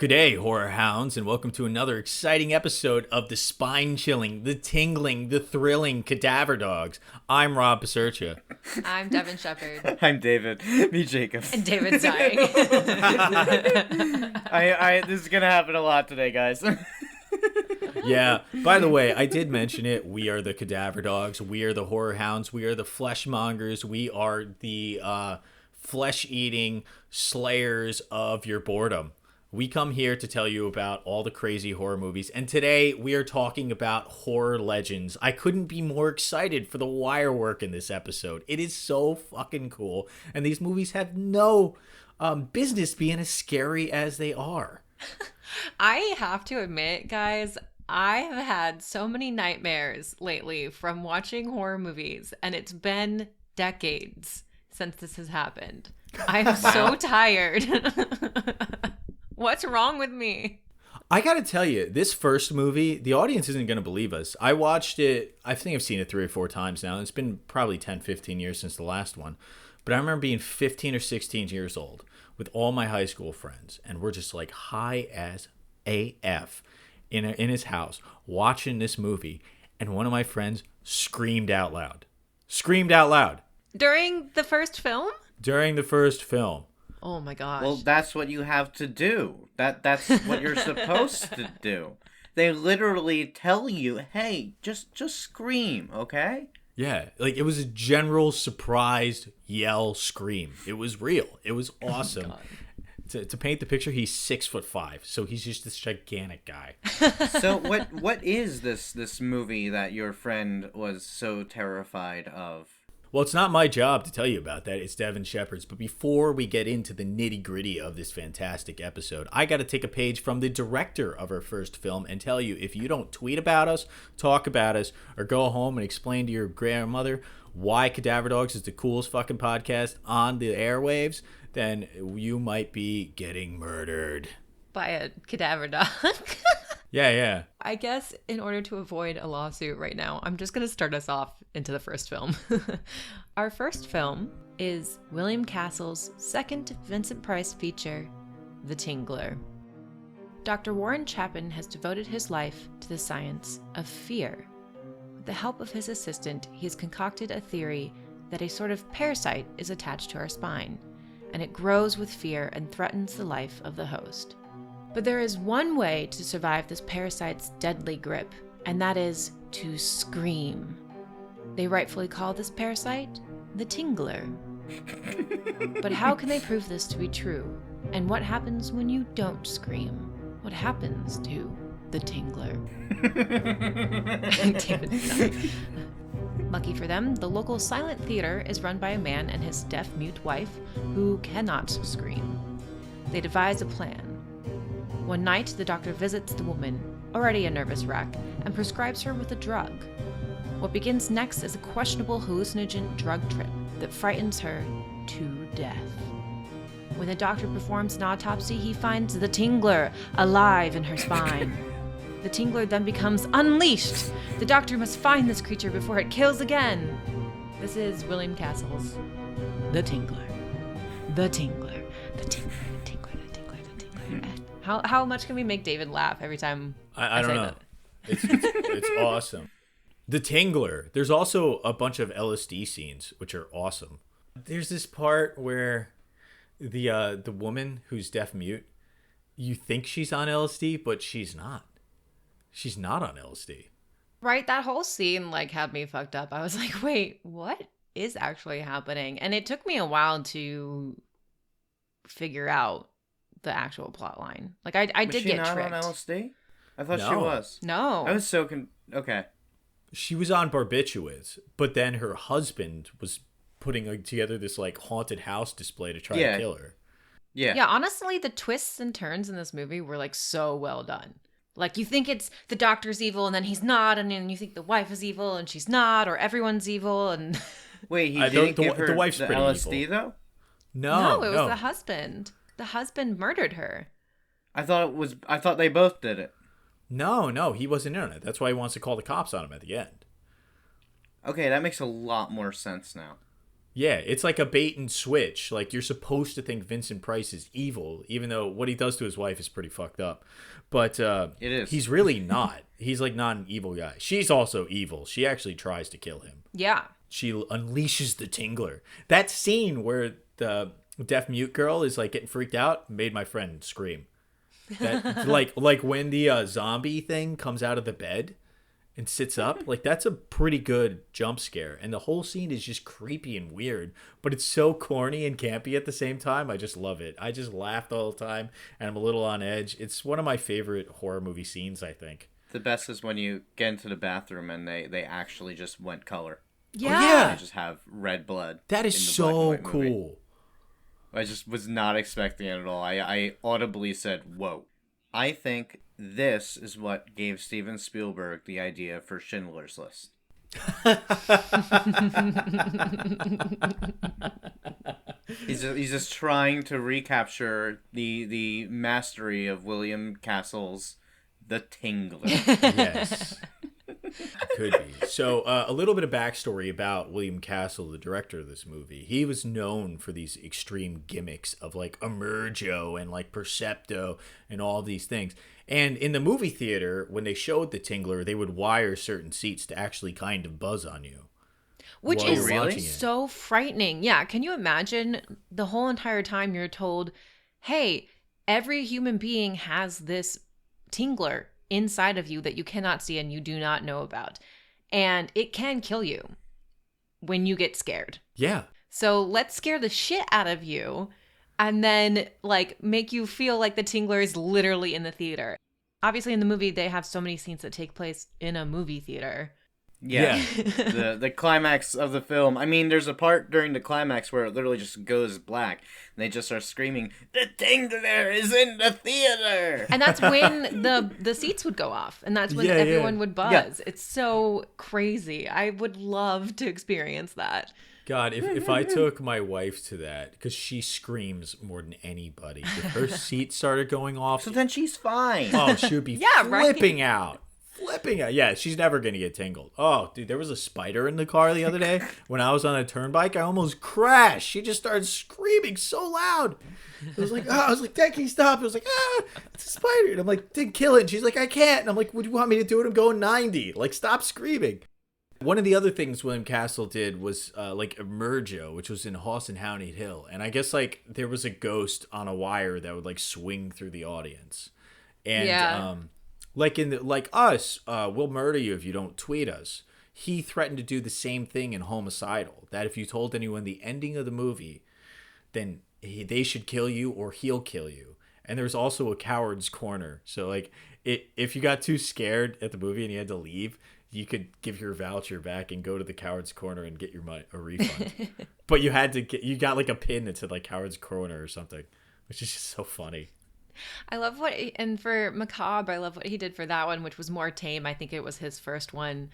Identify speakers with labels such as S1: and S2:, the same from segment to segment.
S1: G'day, horror hounds, and welcome to another exciting episode of the spine-chilling, the tingling, the thrilling Cadaver Dogs. I'm Rob Pasercha.
S2: I'm Devin Shepard.
S3: I'm David. Me, Jacob.
S2: And David's dying.
S3: This is gonna happen a lot today, guys.
S1: Yeah, by the way, I did mention it. We are the Cadaver Dogs. We are the horror hounds. We are the flesh mongers. We are the flesh-eating slayers of your boredom. We come here to tell you about all the crazy horror movies, and today we are talking about horror legends. I couldn't be more excited for the wire work in this episode. It is so fucking cool, and these movies have no business being as scary as they are.
S2: I have to admit, guys, I have had so many nightmares lately from watching horror movies, and it's been decades since this has happened. I'm so tired. What's wrong with me?
S1: I gotta tell you, this first movie, the audience isn't gonna believe us. I watched it, I think I've seen it 3 or 4 times now. It's been probably 10, 15 years since the last one. But I remember being 15 or 16 years old with all my high school friends, and we're just like high as AF in his house watching this movie, and one of my friends screamed out loud. Screamed out loud.
S2: During the first film?
S1: During the first film.
S2: Oh my gosh.
S3: Well, that's what you have to do. That's what you're supposed to do. They literally tell you, hey, just scream, okay?
S1: Yeah, like it was a general surprised yell scream. It was real. It was awesome. To paint the picture, he's 6'5", so he's just this gigantic guy.
S3: So what is this movie that your friend was so terrified of?
S1: Well, it's not my job to tell you about that. It's Devin Shepard's. But before we get into the nitty-gritty of this fantastic episode, I got to take a page from the director of our first film and tell you, if you don't tweet about us, talk about us, or go home and explain to your grandmother why Cadaver Dogs is the coolest fucking podcast on the airwaves, then you might be getting murdered.
S2: By a cadaver dog.
S1: Yeah.
S2: I guess in order to avoid a lawsuit right now, I'm just going to start us off into the first film. Our first film is William Castle's second Vincent Price feature, The Tingler. Dr. Warren Chapin has devoted his life to the science of fear. With the help of his assistant, he has concocted a theory that a sort of parasite is attached to our spine, and it grows with fear and threatens the life of the host. But there is one way to survive this parasite's deadly grip, and that is to scream. They rightfully call this parasite the Tingler. But how can they prove this to be true? And what happens when you don't scream? What happens to the Tingler? Lucky for them, the local silent theater is run by a man and his deaf-mute wife who cannot scream. They devise a plan. One night, the doctor visits the woman, already a nervous wreck, and prescribes her with a drug. What begins next is a questionable hallucinogen drug trip that frightens her to death. When the doctor performs an autopsy, he finds the Tingler alive in her spine. The Tingler then becomes unleashed. The doctor must find this creature before it kills again. This is William Castle's The Tingler. The Tingler. The Tingler. The Tingler. The Tingler. The Tingler. How much can we make David laugh every time
S1: I don't know. It's awesome. The Tingler. There's also a bunch of LSD scenes, which are awesome. There's this part where the woman who's deaf-mute, you think she's on LSD, but she's not. She's not on LSD.
S2: Right, that whole scene had me fucked up. I was like, wait, what is actually happening? And it took me a while to figure out the actual plot line. I did get tricked.
S3: Was she not on LSD? I thought she
S1: No.
S3: was.
S2: No.
S3: I was so okay.
S1: She was on barbiturates, but then her husband was putting together this haunted house display to try to kill her.
S2: Yeah, honestly, the twists and turns in this movie were so well done. You think it's the doctor's evil and then he's not, and then you think the wife is evil and she's not, or everyone's evil and
S3: Wait, he didn't give her
S1: the wife's
S3: the
S1: pretty
S3: LSD
S1: evil.
S3: though?
S1: No,
S2: it was the husband. The husband murdered her.
S3: I thought they both did it.
S1: No, he wasn't in on it. That's why he wants to call the cops on him at the end.
S3: Okay, that makes a lot more sense now.
S1: Yeah, it's like a bait and switch. Like, you're supposed to think Vincent Price is evil, even though what he does to his wife is pretty fucked up. But
S3: It is.
S1: he's really not. He's like not an evil guy. She's also evil. She actually tries to kill him.
S2: Yeah.
S1: She unleashes the Tingler. That scene where the deaf mute girl is like getting freaked out made my friend scream. That like when the zombie thing comes out of the bed and sits up, like that's a pretty good jump scare, and the whole scene is just creepy and weird, but it's so corny and campy at the same time. I just love it. I just laughed all the time, and I'm a little on edge. It's one of my favorite horror movie scenes, I think.
S3: The best is when you get into the bathroom and they actually just went color.
S2: Yeah.
S1: Oh, yeah.
S3: They just have red blood.
S1: That is
S3: in the
S1: so
S3: black and white movie.
S1: cool.
S3: I just was not expecting it at all. I audibly said, whoa. I think this is what gave Steven Spielberg the idea for Schindler's List. He's just trying to recapture the mastery of William Castle's The Tingler.
S1: Yes. Could be. So a little bit of backstory about William Castle, the director of this movie. He was known for these extreme gimmicks of like emergo and like percepto and all these things. And in the movie theater, when they showed The Tingler, they would wire certain seats to actually kind of buzz on you.
S2: Which
S1: while
S2: is
S1: you're watching it.
S2: so frightening. Yeah. Can you imagine the whole entire time you're told, hey, every human being has this tingler inside of you that you cannot see and you do not know about. And it can kill you when you get scared.
S1: Yeah.
S2: So let's scare the shit out of you and then like make you feel like the tingler is literally in the theater. Obviously in the movie, they have so many scenes that take place in a movie theater.
S3: Yeah. The climax of the film. I mean, there's a part during the climax where it literally just goes black. And they just start screaming, "The Tingler is in the theater!"
S2: And that's when the seats would go off. And that's when everyone would buzz.
S3: Yeah.
S2: It's so crazy. I would love to experience that.
S1: God, if I took my wife to that, because she screams more than anybody, if her seat started going off,
S3: So then she's fine.
S1: oh, she would be
S2: Yeah, right?
S1: flipping out. Flipping out. Yeah, she's never going to get tingled. Oh, dude, there was a spider in the car the other day. When I was on a turnbike, I almost crashed. She just started screaming so loud. I was like, Dad, can you stop? I was like, it's a spider. And I'm like, then kill it. And she's like, I can't. And I'm like, what do you want me to do? And I'm going 90. Like, stop screaming. One of the other things William Castle did was like emergo, which was in Hoss and Hounded Hill. And I guess like there was a ghost on a wire that would like swing through the audience. And like like us, we'll murder you if you don't tweet us. He threatened to do the same thing in Homicidal. That if you told anyone the ending of the movie, then they should kill you or he'll kill you. And there's also a coward's corner. So like if you got too scared at the movie and you had to leave, you could give your voucher back and go to the coward's corner and get your money, a refund. But you got like a pin that said like coward's corner or something, which is just so funny.
S2: I love and for Macabre, I love what he did for that one, which was more tame. I think it was his first one.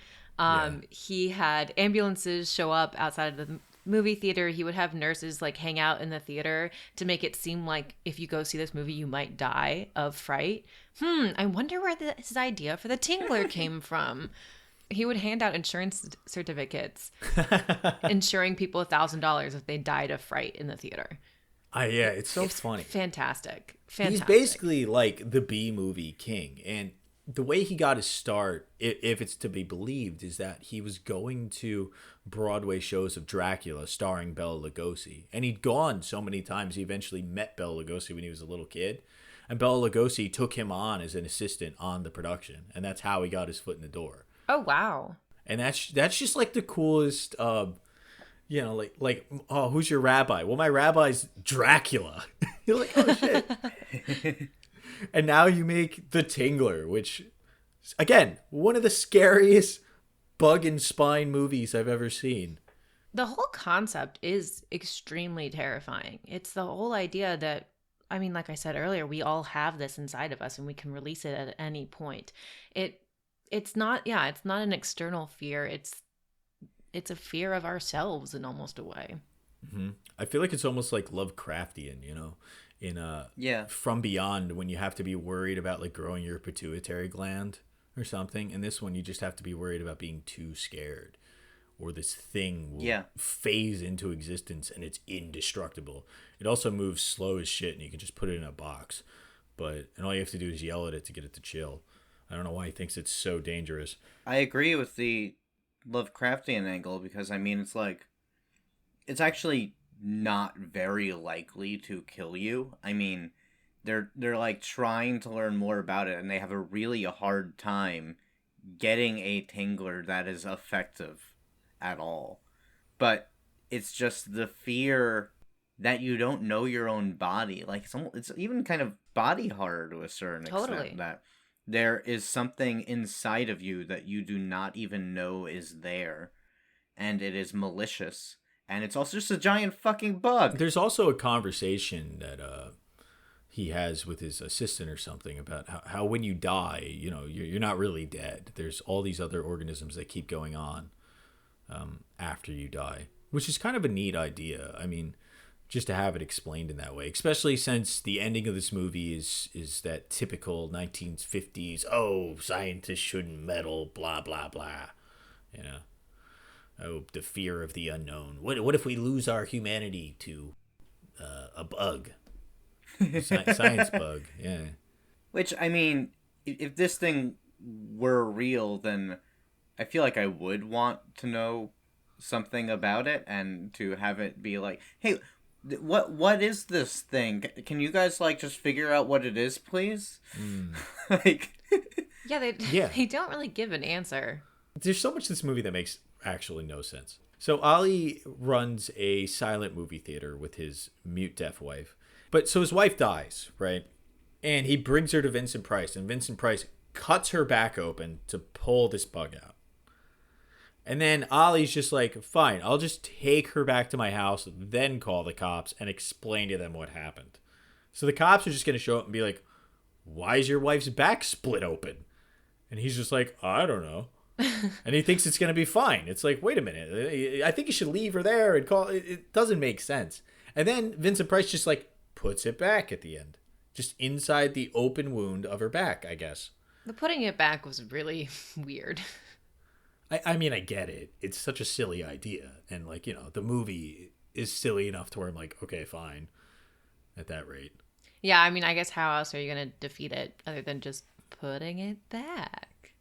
S2: He had ambulances show up outside of the movie theater. He would have nurses like hang out in the theater to make it seem like if you go see this movie, you might die of fright. I wonder where his idea for the Tingler came from. He would hand out insurance certificates, insuring people $1,000 if they died of fright in the theater.
S1: Yeah, it's so funny.
S2: Fantastic.
S1: He's basically like the B movie king. And the way he got his start, if it's to be believed, is that he was going to Broadway shows of Dracula starring Bela Lugosi. And he'd gone so many times, he eventually met Bela Lugosi when he was a little kid. And Bela Lugosi took him on as an assistant on the production. And that's how he got his foot in the door.
S2: Oh, wow.
S1: And that's just like the coolest, oh, who's your rabbi? Well, my rabbi's Dracula. You're like, oh, shit. And now you make The Tingler, which, again, one of the scariest bug and spine movies I've ever seen.
S2: The whole concept is extremely terrifying. It's the whole idea that, I mean, like I said earlier, we all have this inside of us and we can release it at any point. It's not an external fear. It's a fear of ourselves in almost a way.
S1: Mm-hmm. I feel like it's almost like Lovecraftian, in From Beyond, when you have to be worried about like growing your pituitary gland or something. In this one, you just have to be worried about being too scared. or this thing will
S3: Yeah.
S1: phase into existence and it's indestructible. It also moves slow as shit, and you can just put it in a box. And all you have to do is yell at it to get it to chill. I don't know why he thinks it's so dangerous.
S3: I agree with the Lovecraftian angle because, I mean, it's like, it's actually not very likely to kill you. I mean, they're like trying to learn more about it, and they have a really hard time getting a tingler that is effective at all. But it's just the fear that you don't know your own body. Like, it's even kind of body horror to a certain extent, that there is something inside of you that you do not even know is there, and it is malicious, and it's also just a giant fucking bug.
S1: There's also a conversation that he has with his assistant or something about how when you die, you know, you're not really dead. There's all these other organisms that keep going on after you die, which is kind of a neat idea. I mean, just to have it explained in that way, especially since the ending of this movie is that typical 1950s, oh, scientists shouldn't meddle, blah, blah, blah. You know, oh, the fear of the unknown. What if we lose our humanity to a bug? Science bug, yeah.
S3: Which, I mean, if this thing were real, then I feel like I would want to know something about it and to have it be like, hey, what is this thing? Can you guys like just figure out what it is, please? Like,
S2: they don't really give an answer.
S1: There's so much in this movie that makes actually no sense. So Ollie runs a silent movie theater with his mute deaf wife. But so his wife dies, right? And he brings her to Vincent Price, and Vincent Price cuts her back open to pull this bug out. And then Ollie's just like, fine, I'll just take her back to my house, then call the cops and explain to them what happened. So the cops are just going to show up and be like, why is your wife's back split open? And he's just like, I don't know. And he thinks it's going to be fine. It's like, wait a minute. I think you should leave her there and call. It doesn't make sense. And then Vincent Price just like puts it back at the end. Just inside the open wound of her back, I guess.
S2: The putting it back was really weird.
S1: I mean, I get it. It's such a silly idea. And, like, you know, the movie is silly enough to where I'm like, okay, fine. At that rate.
S2: Yeah, I mean, I guess how else are you going to defeat it other than just putting it back?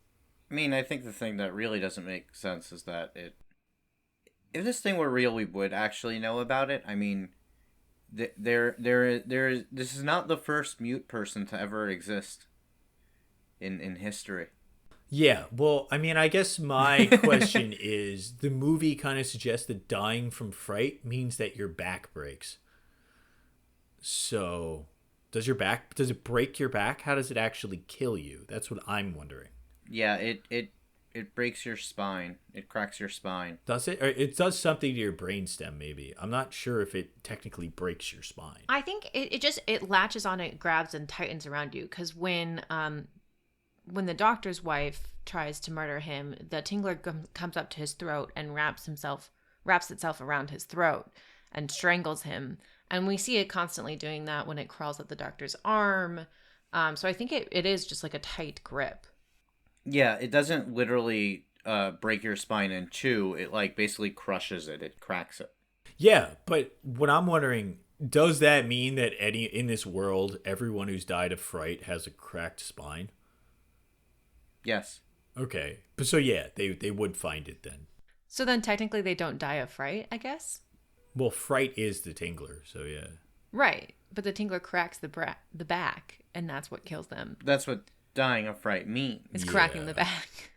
S3: I mean, I think the thing that really doesn't make sense is that if this thing were real, we would actually know about it. I mean, this is not the first mute person to ever exist in history.
S1: Yeah, well, I mean, I guess my question is, the movie kind of suggests that dying from fright means that your back breaks. So, does it break your back? How does it actually kill you? That's what I'm wondering.
S3: Yeah, it breaks your spine. It cracks your spine.
S1: Does it? Or it does something to your brainstem, maybe. I'm not sure if it technically breaks your spine.
S2: I think it latches on, it grabs and tightens around you, because when the doctor's wife tries to murder him, the tingler comes up to his throat and wraps itself around his throat and strangles him. And we see it constantly doing that when it crawls up the doctor's arm. So I think it is just like a tight grip.
S3: Yeah, it doesn't literally break your spine in two. It like basically crushes it. It cracks it.
S1: Yeah, but what I'm wondering, does that mean that in this world, everyone who's died of fright has a cracked spine?
S3: Yes.
S1: Okay. But so yeah, they would find it then.
S2: So then technically they don't die of fright, I guess?
S1: Well, fright is the tingler, so yeah.
S2: Right. But the tingler cracks the back, and that's what kills them.
S3: That's what dying of fright means.
S2: It's cracking the back.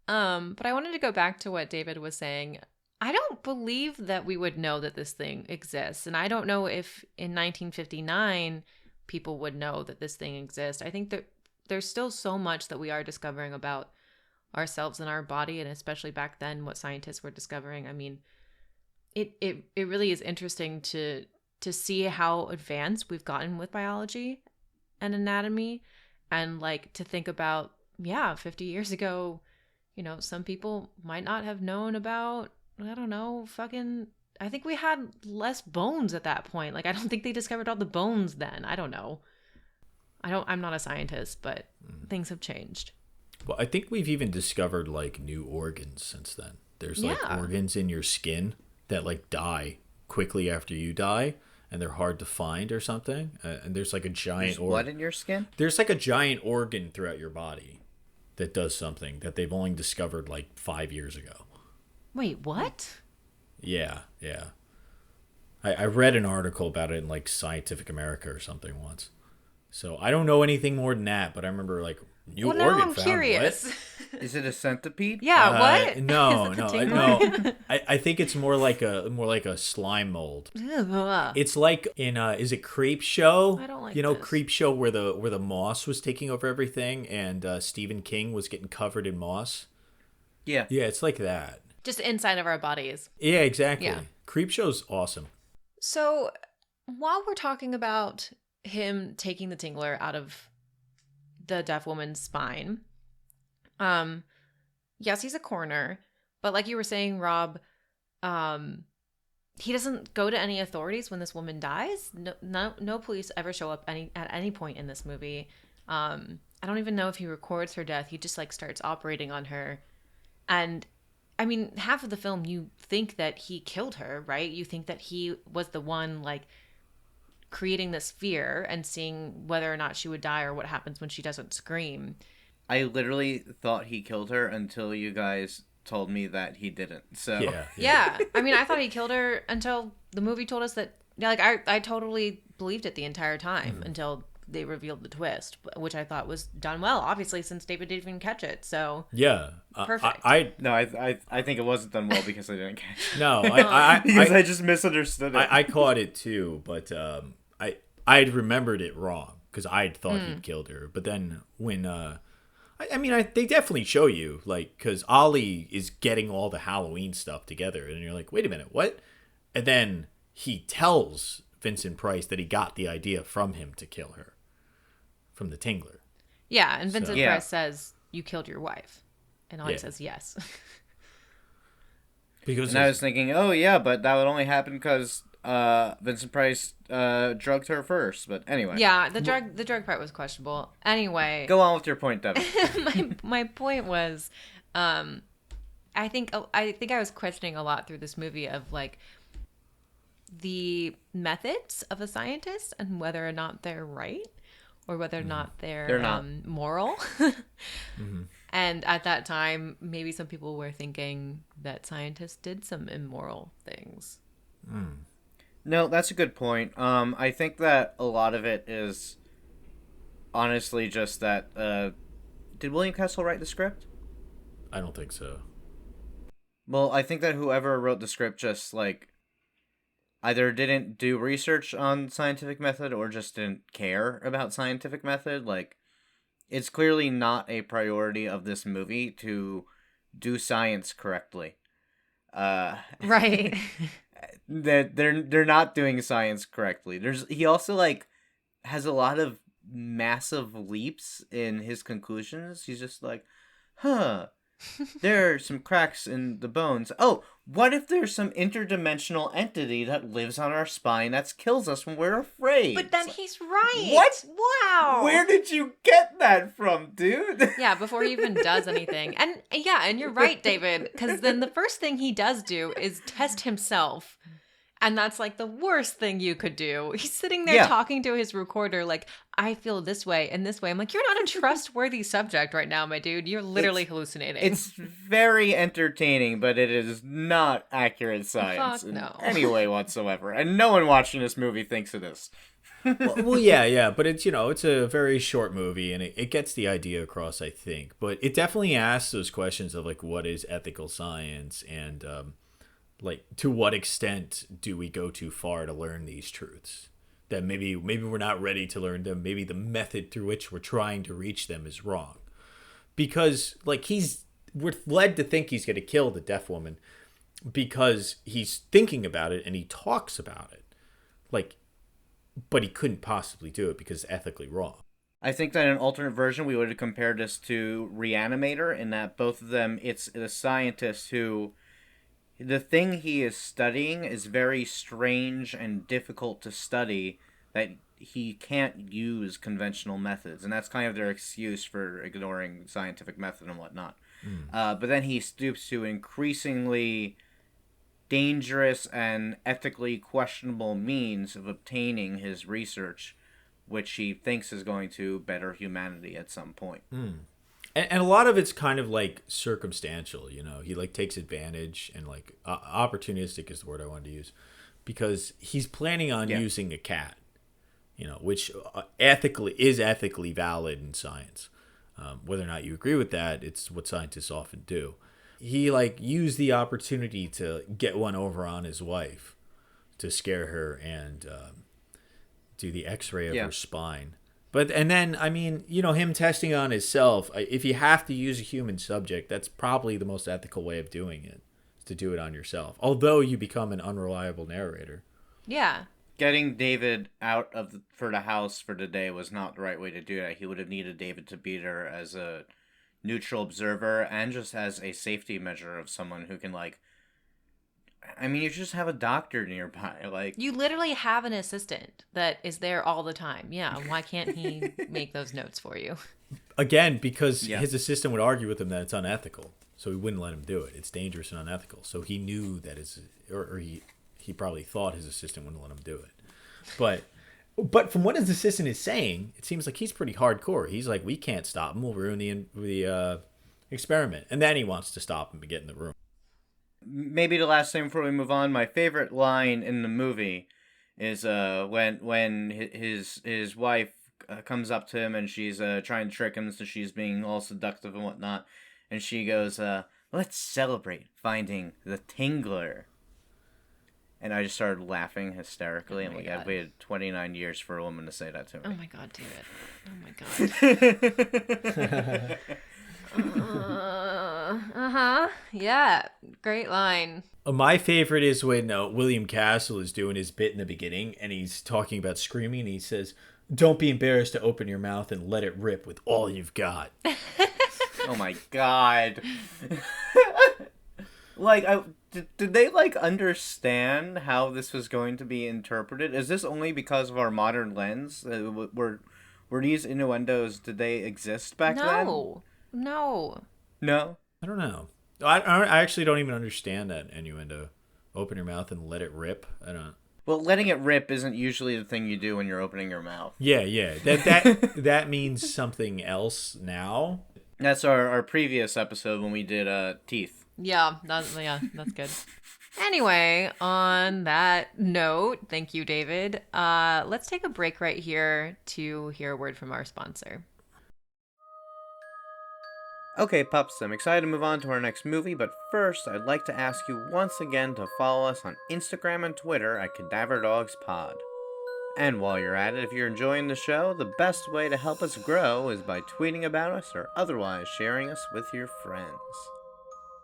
S2: But I wanted to go back to what David was saying. I don't believe that we would know that this thing exists. And I don't know if in 1959 people would know that this thing exists. I think that there's still so much that we are discovering about ourselves and our body, and especially back then what scientists were discovering. I mean, it really is interesting to see how advanced we've gotten with biology and anatomy, and like to think about, 50 years ago, you know, some people might not have known about, I don't know, I think we had less bones at that point. Like, I don't think they discovered all the bones then. I don't know. I'm not a scientist, but things have changed.
S1: Well, I think we've even discovered like new organs since then. There's like
S2: Yeah.
S1: organs in your skin that like die quickly after you die, and they're hard to find or something. And there's like a giant
S3: There's blood in your skin?
S1: There's like a giant organ throughout your body that does something that they've only discovered like 5 years ago.
S2: Wait, what?
S1: Yeah, yeah. I read an article about it in like Scientific America or something once. So I don't know anything more than that, but I remember like new
S2: Well,
S1: organ
S2: now I'm
S1: found.
S2: curious.
S1: What?
S3: Is it a centipede?
S2: Yeah, what?
S1: No,
S2: Is it the
S1: no,
S2: Tingler?
S1: no. I think it's more like a slime mold.
S2: Ugh.
S1: It's like in is it Creep Show?
S2: I don't like
S1: you know
S2: this.
S1: Creep Show where the moss was taking over everything and Stephen King was getting covered in moss.
S3: Yeah.
S1: Yeah, it's like that.
S2: Just inside of our bodies.
S1: Yeah, exactly.
S2: Yeah.
S1: Creep Show's awesome.
S2: So, while we're talking about him taking the Tingler out of the deaf woman's spine, yes, he's a coroner, but like you were saying, Rob, he doesn't go to any authorities when this woman dies. No police ever show up at any point in this movie. I don't even know if he records her death. He just like starts operating on her, and I mean, half of the film, you think that he killed her, right? You think that he was the one, like, creating this fear and seeing whether or not she would die or what happens when she doesn't scream.
S3: I literally thought he killed her until you guys told me that he didn't. So
S2: Yeah. I mean, I thought he killed her until the movie told us that, yeah, like, I totally believed it the entire time until they revealed the twist, which I thought was done well, obviously, since David didn't even catch it. So
S1: yeah,
S2: perfect.
S3: I think it wasn't done well because I didn't catch it.
S1: No,
S3: because I just misunderstood it.
S1: I caught it too, but I'd remembered it wrong because I'd thought he'd killed her. But then when they definitely show you like because Ollie is getting all the Halloween stuff together, and you're like, wait a minute, what? And then he tells Vincent Price that he got the idea from him to kill her, from the Tingler.
S2: yeah, and Vincent
S3: Yeah.
S2: Price says, "You killed your wife," and Ollie says, "Yes."
S1: Because
S3: And I was thinking, oh yeah, but that would only happen because Vincent Price drugged her first. But anyway,
S2: Yeah, the drug part was questionable. Anyway,
S3: go on with your point, Devin.
S2: my point was, I think I was questioning a lot through this movie of like the methods of the scientists and whether or not they're right or whether or not
S3: They're not.
S2: moral. And at that time, maybe some people were thinking that scientists did some immoral things.
S3: No, that's a good point. I think that a lot of it is honestly just that. Did William Castle write the script?
S1: I don't think so.
S3: Well, I think that whoever wrote the script just like either didn't do research on scientific method or just didn't care about scientific method. Like, it's clearly not a priority of this movie to do science correctly.
S2: Right.
S3: That they're not doing science correctly. He also like has a lot of massive leaps in his conclusions. He's just like, there are some cracks in the bones. Oh, what if there's some interdimensional entity that lives on our spine that kills us when we're afraid?
S2: But then he's right.
S3: What?
S2: Wow.
S3: Where did you get that from, dude?
S2: Yeah, before he even does anything. And yeah, and you're right, David, because then the first thing he does do is test himself. And that's like the worst thing you could do. He's sitting there talking to his recorder like, I feel this way and this way. I'm like, you're not a trustworthy subject right now, my dude. You're literally hallucinating.
S3: It's very entertaining, but it is not accurate science
S2: Fuck no.
S3: in any way whatsoever. And no one watching this movie thinks it is.
S1: well, yeah, but it's it's a very short movie and it gets the idea across, I think. But it definitely asks those questions of like what is ethical science and like to what extent do we go too far to learn these truths that maybe we're not ready to learn them, maybe the method through which we're trying to reach them is wrong, because like we're led to think he's going to kill the deaf woman because he's thinking about it and he talks about it like, but he couldn't possibly do it because it's ethically wrong.
S3: I think that in an alternate version we would have compared this to Reanimator in that both of them, it's a scientist who the thing he is studying is very strange and difficult to study, that he can't use conventional methods. And that's kind of their excuse for ignoring scientific method and whatnot. But then he stoops to increasingly dangerous and ethically questionable means of obtaining his research, which he thinks is going to better humanity at some point.
S1: And a lot of it's kind of like circumstantial, you know. He like takes advantage and like opportunistic is the word I wanted to use, because he's planning on using a cat, you know, which ethically valid in science. Whether or not you agree with that, it's what scientists often do. He like used the opportunity to get one over on his wife to scare her and do the X-ray of her spine. And then, I mean, you know, him testing on himself, if you have to use a human subject, that's probably the most ethical way of doing it, is to do it on yourself. Although you become an unreliable narrator.
S2: Yeah.
S3: Getting David out for the house for the day was not the right way to do that. He would have needed David to be there as a neutral observer and just as a safety measure of someone who can, like, I mean, you just have a doctor nearby. Like,
S2: you literally have an assistant that is there all the time. Yeah, why can't he make those notes for you?
S1: Again, because his assistant would argue with him that it's unethical, so he wouldn't let him do it. It's dangerous and unethical. So he knew that he probably thought his assistant wouldn't let him do it. But from what his assistant is saying, it seems like he's pretty hardcore. He's like, we can't stop him. We'll ruin the experiment. And then he wants to stop him and get in the room.
S3: Maybe the last thing before we move on, my favorite line in the movie is when his wife comes up to him and she's trying to trick him, so she's being all seductive and whatnot, and she goes, "Let's celebrate finding the Tingler." And I just started laughing hysterically. I'm like, I've waited 29 years for a woman to say that to me.
S2: Oh my God, David. Oh my God. Yeah, great line.
S1: My favorite is when William Castle is doing his bit in the beginning and he's talking about screaming and he says, "Don't be embarrassed to open your mouth and let it rip with all you've got."
S3: Oh my God. Like, did they, like, understand how this was going to be interpreted? Is this only because of our modern lens? Were these innuendos, did they exist back then?
S2: No.
S1: I don't know. I actually don't even understand that innuendo. Open your mouth and let it rip. I don't.
S3: Well, letting it rip isn't usually the thing you do when you're opening your mouth.
S1: Yeah. That means something else now.
S3: That's our previous episode when we did teeth.
S2: Yeah, that's good. Anyway, on that note, thank you, David. Let's take a break right here to hear a word from our sponsor.
S3: Okay, pups, I'm excited to move on to our next movie, but first, I'd like to ask you once again to follow us on Instagram and Twitter at CadaverDogsPod. And while you're at it, if you're enjoying the show, the best way to help us grow is by tweeting about us or otherwise sharing us with your friends.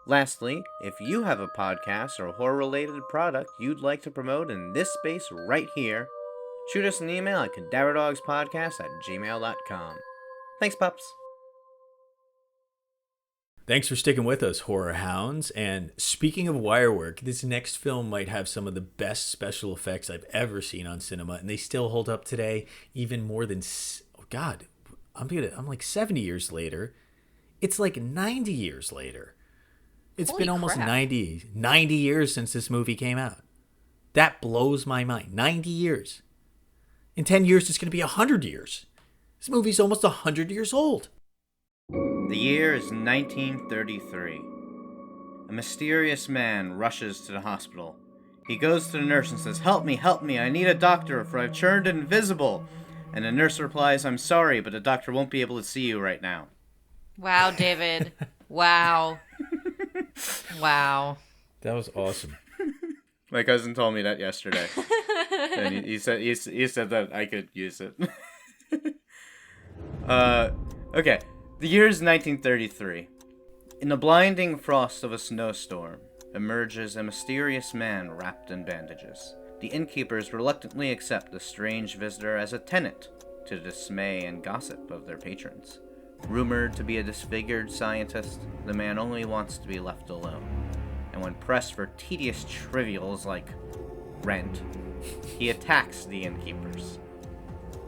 S3: Lastly, if you have a podcast or horror-related product you'd like to promote in this space right here, shoot us an email at cadaverdogspodcast@gmail.com. Thanks, pups.
S1: Thanks for sticking with us, horror hounds. And speaking of wirework, this next film might have some of the best special effects I've ever seen on cinema, and they still hold up today, even more than I'm like 70 years later. It's like 90 years later. It's
S2: Holy
S1: been almost
S2: crap.
S1: 90 years since this movie came out. That blows my mind. 90 years. In 10 years, it's going to be 100 years. This movie's almost 100 years old.
S3: The year is 1933. A mysterious man rushes to the hospital. He goes to the nurse and says, help me, I need a doctor, for I've turned invisible." And the nurse replies, "I'm sorry, but the doctor won't be able to see you right now."
S2: Wow, David. Wow. Wow.
S1: That was awesome.
S3: My cousin told me that yesterday. And he said that I could use it. Okay. The year is 1933. In the blinding frost of a snowstorm emerges a mysterious man wrapped in bandages. The innkeepers reluctantly accept the strange visitor as a tenant, to the dismay and gossip of their patrons. Rumored to be a disfigured scientist, the man only wants to be left alone. And when pressed for tedious trivials like rent, he attacks the innkeepers.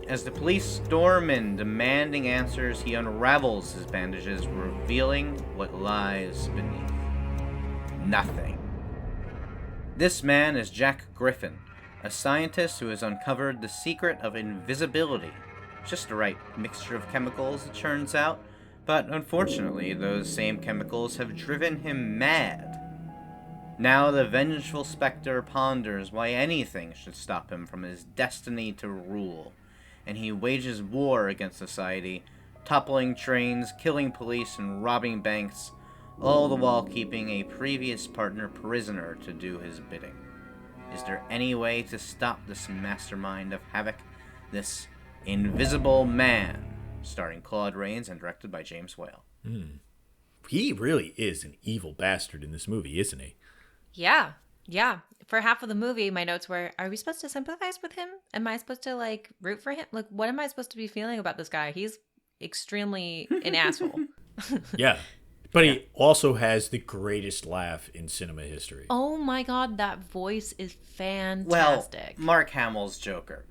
S3: As the police storm in, demanding answers, he unravels his bandages, revealing what lies beneath. Nothing. This man is Jack Griffin, a scientist who has uncovered the secret of invisibility. Just the right mixture of chemicals, it turns out, but unfortunately, those same chemicals have driven him mad. Now the vengeful specter ponders why anything should stop him from his destiny to rule, and he wages war against society, toppling trains, killing police, and robbing banks, all the while keeping a previous partner prisoner to do his bidding. Is there any way to stop this mastermind of havoc, this invisible man? Starring Claude Rains and directed by James Whale.
S1: He really is an evil bastard in this movie, isn't he?
S2: Yeah. For half of the movie, my notes were, are we supposed to sympathize with him? Am I supposed to, like, root for him? Like, what am I supposed to be feeling about this guy? He's extremely an asshole.
S1: Yeah. But he also has the greatest laugh in cinema history.
S2: Oh my god, that voice is fantastic.
S3: Well, Mark Hamill's Joker.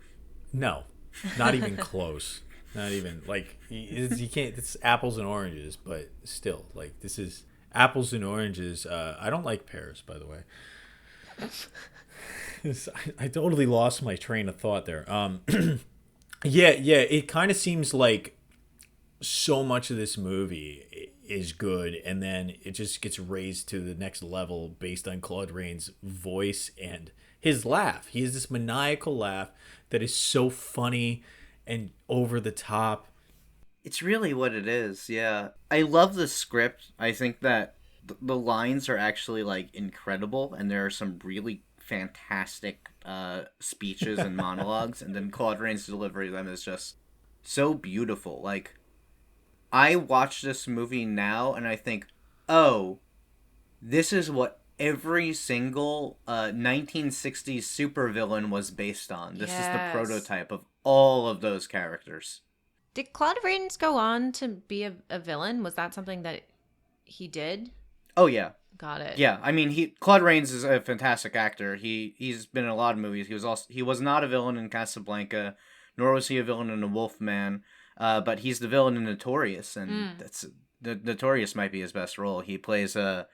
S1: No, not even close. Not even, like, you can't, it's apples and oranges, but still, like, this is apples and oranges. I don't like pears, by the way. I totally lost my train of thought there. Yeah, it kind of seems like so much of this movie is good, and then it just gets raised to the next level based on Claude Rains' voice and his laugh. He has this maniacal laugh that is so funny and over the top.
S3: It's really what it is, yeah. I love the script. I think that the lines are actually, like, incredible, and there are some really fantastic speeches and monologues, and then Claude Rains' delivery of them is just so beautiful. Like, I watch this movie now, and I think, oh, this is what every single 1960s supervillain was based on. This is the prototype of all of those characters.
S2: Did Claude Rains go on to be a villain? Was that something that he did?
S3: Oh, yeah.
S2: Got it.
S3: Yeah, I mean, Claude Rains is a fantastic actor. He's been in a lot of movies. He was not a villain in Casablanca, nor was he a villain in The Wolfman. But he's the villain in Notorious, and the Notorious might be his best role. He plays a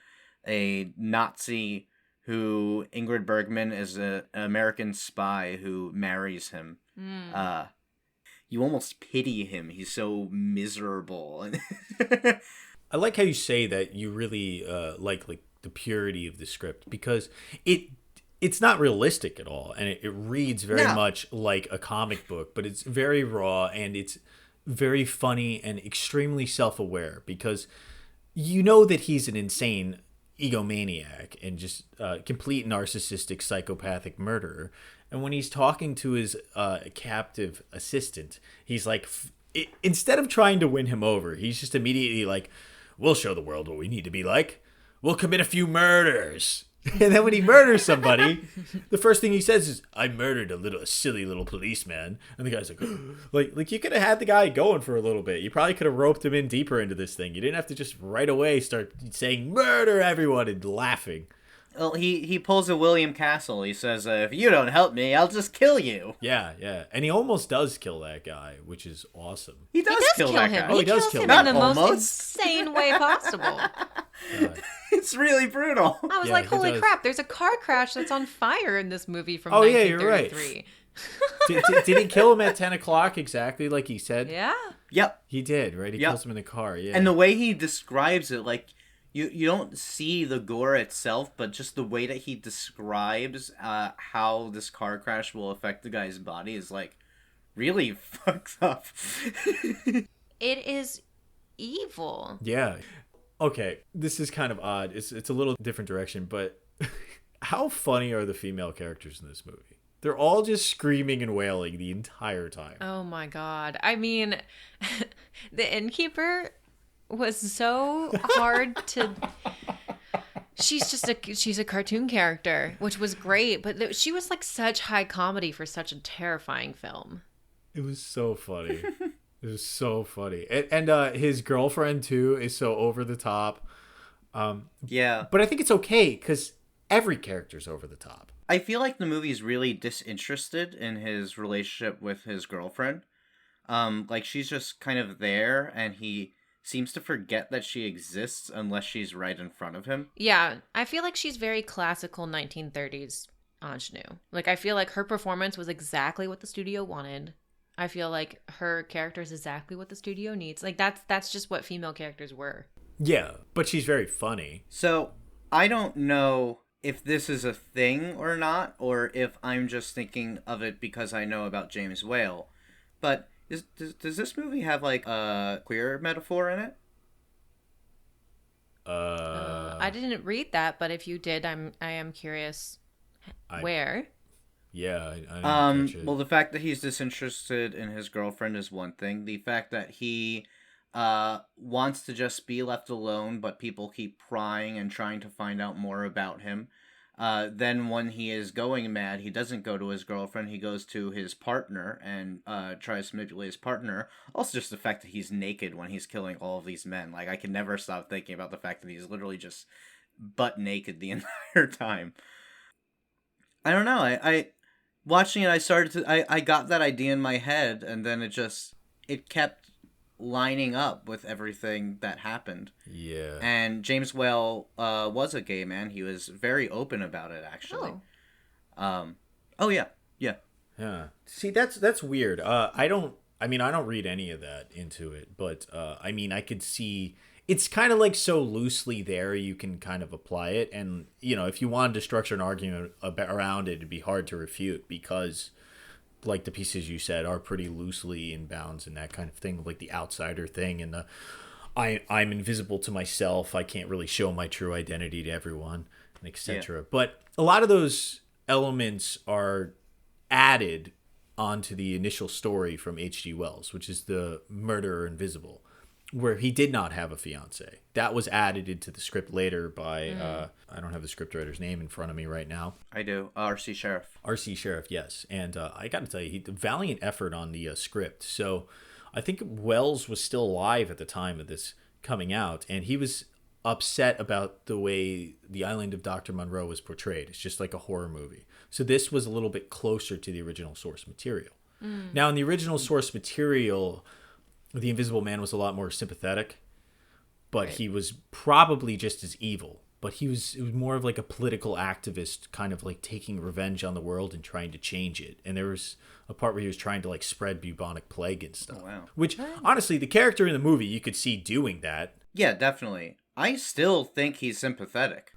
S3: Nazi who Ingrid Bergman is an American spy who marries him. You almost pity him. He's so miserable.
S1: I like how you say that you really like the purity of the script, because it's not realistic at all, and it reads very much like a comic book, but it's very raw, and it's very funny and extremely self-aware, because you know that he's an insane egomaniac and just complete narcissistic psychopathic murderer. And when he's talking to his captive assistant, he's like, instead of trying to win him over, he's just immediately like, we'll show the world what we need to be like. We'll commit a few murders. And then when he murders somebody, the first thing he says is, I murdered a silly little policeman. And the guy's like, like you could have had the guy going for a little bit. You probably could have roped him in deeper into this thing. You didn't have to just right away start saying murder everyone and laughing.
S3: Well, he pulls a William Castle. He says, if you don't help me, I'll just kill you.
S1: Yeah. And he almost does kill that guy, which is awesome.
S3: He does kill that
S2: him.
S3: guy.
S2: He
S1: he does
S2: kills
S1: kill
S2: him
S1: him.
S2: in the
S3: Not
S2: most
S3: almost.
S2: insane way possible.
S3: It's really brutal.
S2: I was
S1: Yeah,
S2: like,
S1: he
S2: holy
S1: does.
S2: crap, there's a car crash that's on fire in this movie from
S1: Oh, yeah, you're right.
S2: 1933.
S1: Did he kill him at 10 o'clock exactly like he said?
S2: Yeah.
S3: Yep.
S1: He did, right? He
S3: Yep.
S1: kills him in the car, yeah.
S3: And the way he describes it, like, you don't see the gore itself, but just the way that he describes how this car crash will affect the guy's body is, like, really fucked up.
S2: It is evil.
S1: Yeah. Okay, this is kind of odd. It's a little different direction, but how funny are the female characters in this movie? They're all just screaming and wailing the entire time.
S2: Oh my god. I mean, the innkeeper was so hard to... She's a cartoon character, which was great, but she was like such high comedy for such a terrifying film.
S1: It was so funny. It was so funny. And his girlfriend, too, is so over the top.
S3: Yeah.
S1: But I think it's okay, because every character's over the top.
S3: I feel like the movie's really disinterested in his relationship with his girlfriend. Like she's just kind of there, and he seems to forget that she exists unless she's right in front of him.
S2: Yeah, I feel like she's very classical 1930s ingenue. Like, I feel like her performance was exactly what the studio wanted. I feel like her character is exactly what the studio needs. Like, that's just what female characters were.
S1: Yeah, but she's very funny.
S3: So I don't know if this is a thing or not, or if I'm just thinking of it because I know about James Whale. But does this movie have like a queer metaphor in it?
S2: I didn't read that, but if you did, I am curious where.
S1: Yeah, I didn't catch it.
S3: Well, the fact that he's disinterested in his girlfriend is one thing. The fact that he wants to just be left alone, but people keep prying and trying to find out more about him. Then when he is going mad, he doesn't go to his girlfriend. He goes to his partner and tries to manipulate his partner. Also, just the fact that he's naked when he's killing all of these men. Like, I can never stop thinking about the fact that he's literally just butt naked the entire time. I don't know. I watching it, I got that idea in my head, and then it kept lining up with everything that happened.
S1: Yeah.
S3: And James Whale was a gay man. He was very open about it, actually. Oh yeah.
S1: Yeah. See, that's weird. I don't read any of that into it, but I could see it's kind of like so loosely there you can kind of apply it, and if you wanted to structure an argument around it, it'd be hard to refute because like the pieces you said are pretty loosely in bounds and that kind of thing, like the outsider thing and the I'm invisible to myself, I can't really show my true identity to everyone, and etc. Yeah. But a lot of those elements are added onto the initial story from H.G. Wells, which is the Murderer Invisible, where he did not have a fiance. That was added into the script later by I don't have the scriptwriter's name in front of me right now.
S3: I do. R.C. Sheriff.
S1: R.C. Sheriff, yes. And I got to tell you, he did a valiant effort on the script. So I think Wells was still alive at the time of this coming out, and he was upset about the way the Island of Dr. Monroe was portrayed. It's just like a horror movie. So this was a little bit closer to the original source material. Now, in the original source material, the Invisible Man was a lot more sympathetic, but he was probably just as evil. But it was more of like a political activist, kind of like taking revenge on the world and trying to change it. And there was a part where he was trying to like spread bubonic plague and stuff.
S3: Oh, wow.
S1: Which, honestly, the character in the movie, you could see doing that.
S3: Yeah, definitely. I still think he's sympathetic.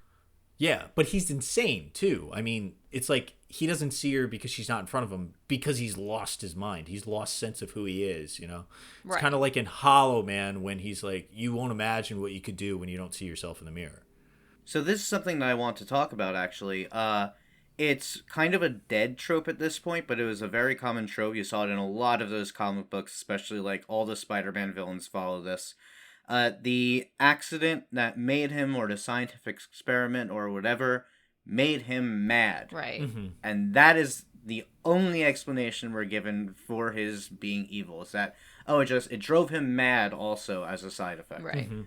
S1: Yeah, but he's insane, too. I mean, it's like he doesn't see her because she's not in front of him because he's lost his mind. He's lost sense of who he is, It's kind of like in Hollow Man when he's like, you won't imagine what you could do when you don't see yourself in the mirror.
S3: So this is something that I want to talk about, actually. It's kind of a dead trope at this point, but it was a very common trope. You saw it in a lot of those comic books, especially like all the Spider-Man villains follow this. The accident that made him, or the scientific experiment, or whatever, made him mad.
S2: Right.
S1: Mm-hmm.
S3: And that is the only explanation we're given for his being evil. Is that, it drove him mad also as a side effect.
S2: Right.
S1: Mm-hmm.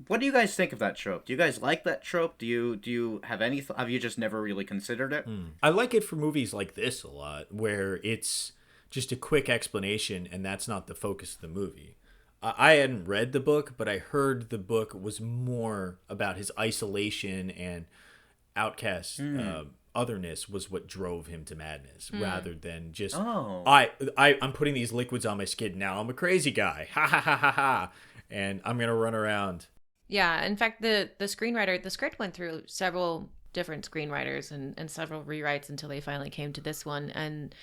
S3: What do you guys think of that trope? Do you guys like that trope? Do you have any? Have you just never really considered it?
S1: I like it for movies like this a lot, where it's just a quick explanation, and that's not the focus of the movie. I hadn't read the book, but I heard the book was more about his isolation and outcast otherness was what drove him to madness, rather than just I'm putting these liquids on my skin now. I'm a crazy guy, ha ha ha ha ha, and I'm gonna run around.
S2: Yeah, in fact, the screenwriter, the script went through several different screenwriters and several rewrites until they finally came to this one. And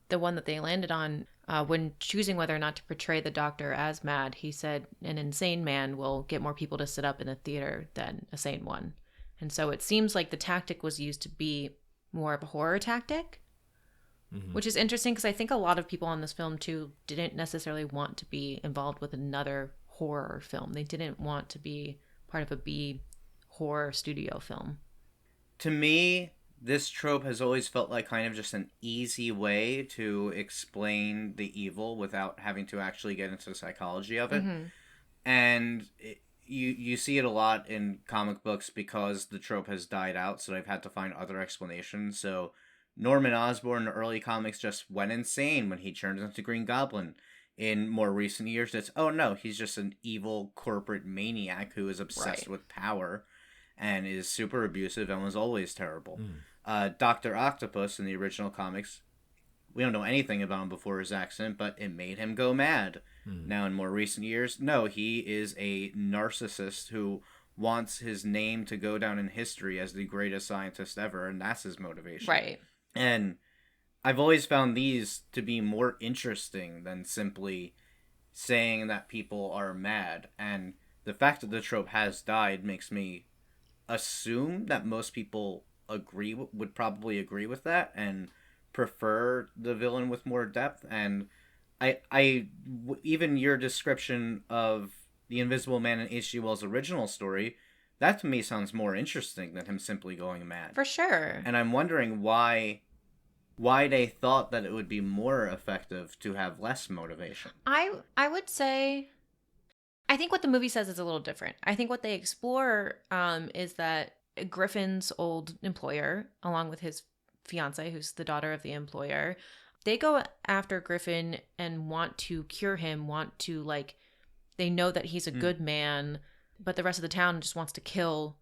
S2: the one that they landed on, when choosing whether or not to portray the Doctor as mad, he said an insane man will get more people to sit up in a theater than a sane one. And so it seems like the tactic was used to be more of a horror tactic, which is interesting because I think a lot of people on this film, too, didn't necessarily want to be involved with another horror film. They didn't want to be part of a B horror studio film.
S3: To me, this trope has always felt like kind of just an easy way to explain the evil without having to actually get into the psychology of it. And you see it a lot in comic books because the trope has died out, so they've had to find other explanations. So Norman Osborn in the early comics just went insane when he turned into Green Goblin. In more recent years, it's, oh no, he's just an evil corporate maniac who is obsessed with power and is super abusive and was always terrible. Dr. Octopus in the original comics, we don't know anything about him before his accident, but it made him go mad. Now, in more recent years, no, he is a narcissist who wants his name to go down in history as the greatest scientist ever, and that's his motivation.
S2: Right.
S3: And I've always found these to be more interesting than simply saying that people are mad. And the fact that the trope has died makes me assume that most people would probably agree with that and prefer the villain with more depth. And even your description of the Invisible Man in H.G. Wells' original story, that to me sounds more interesting than him simply going mad.
S2: For sure.
S3: And I'm wondering why they thought that it would be more effective to have less motivation.
S2: I would say, I think what the movie says is a little different. I think what they explore is that Griffin's old employer, along with his fiance, who's the daughter of the employer, they go after Griffin and want to cure him, they know that he's a good man, but the rest of the town just wants to kill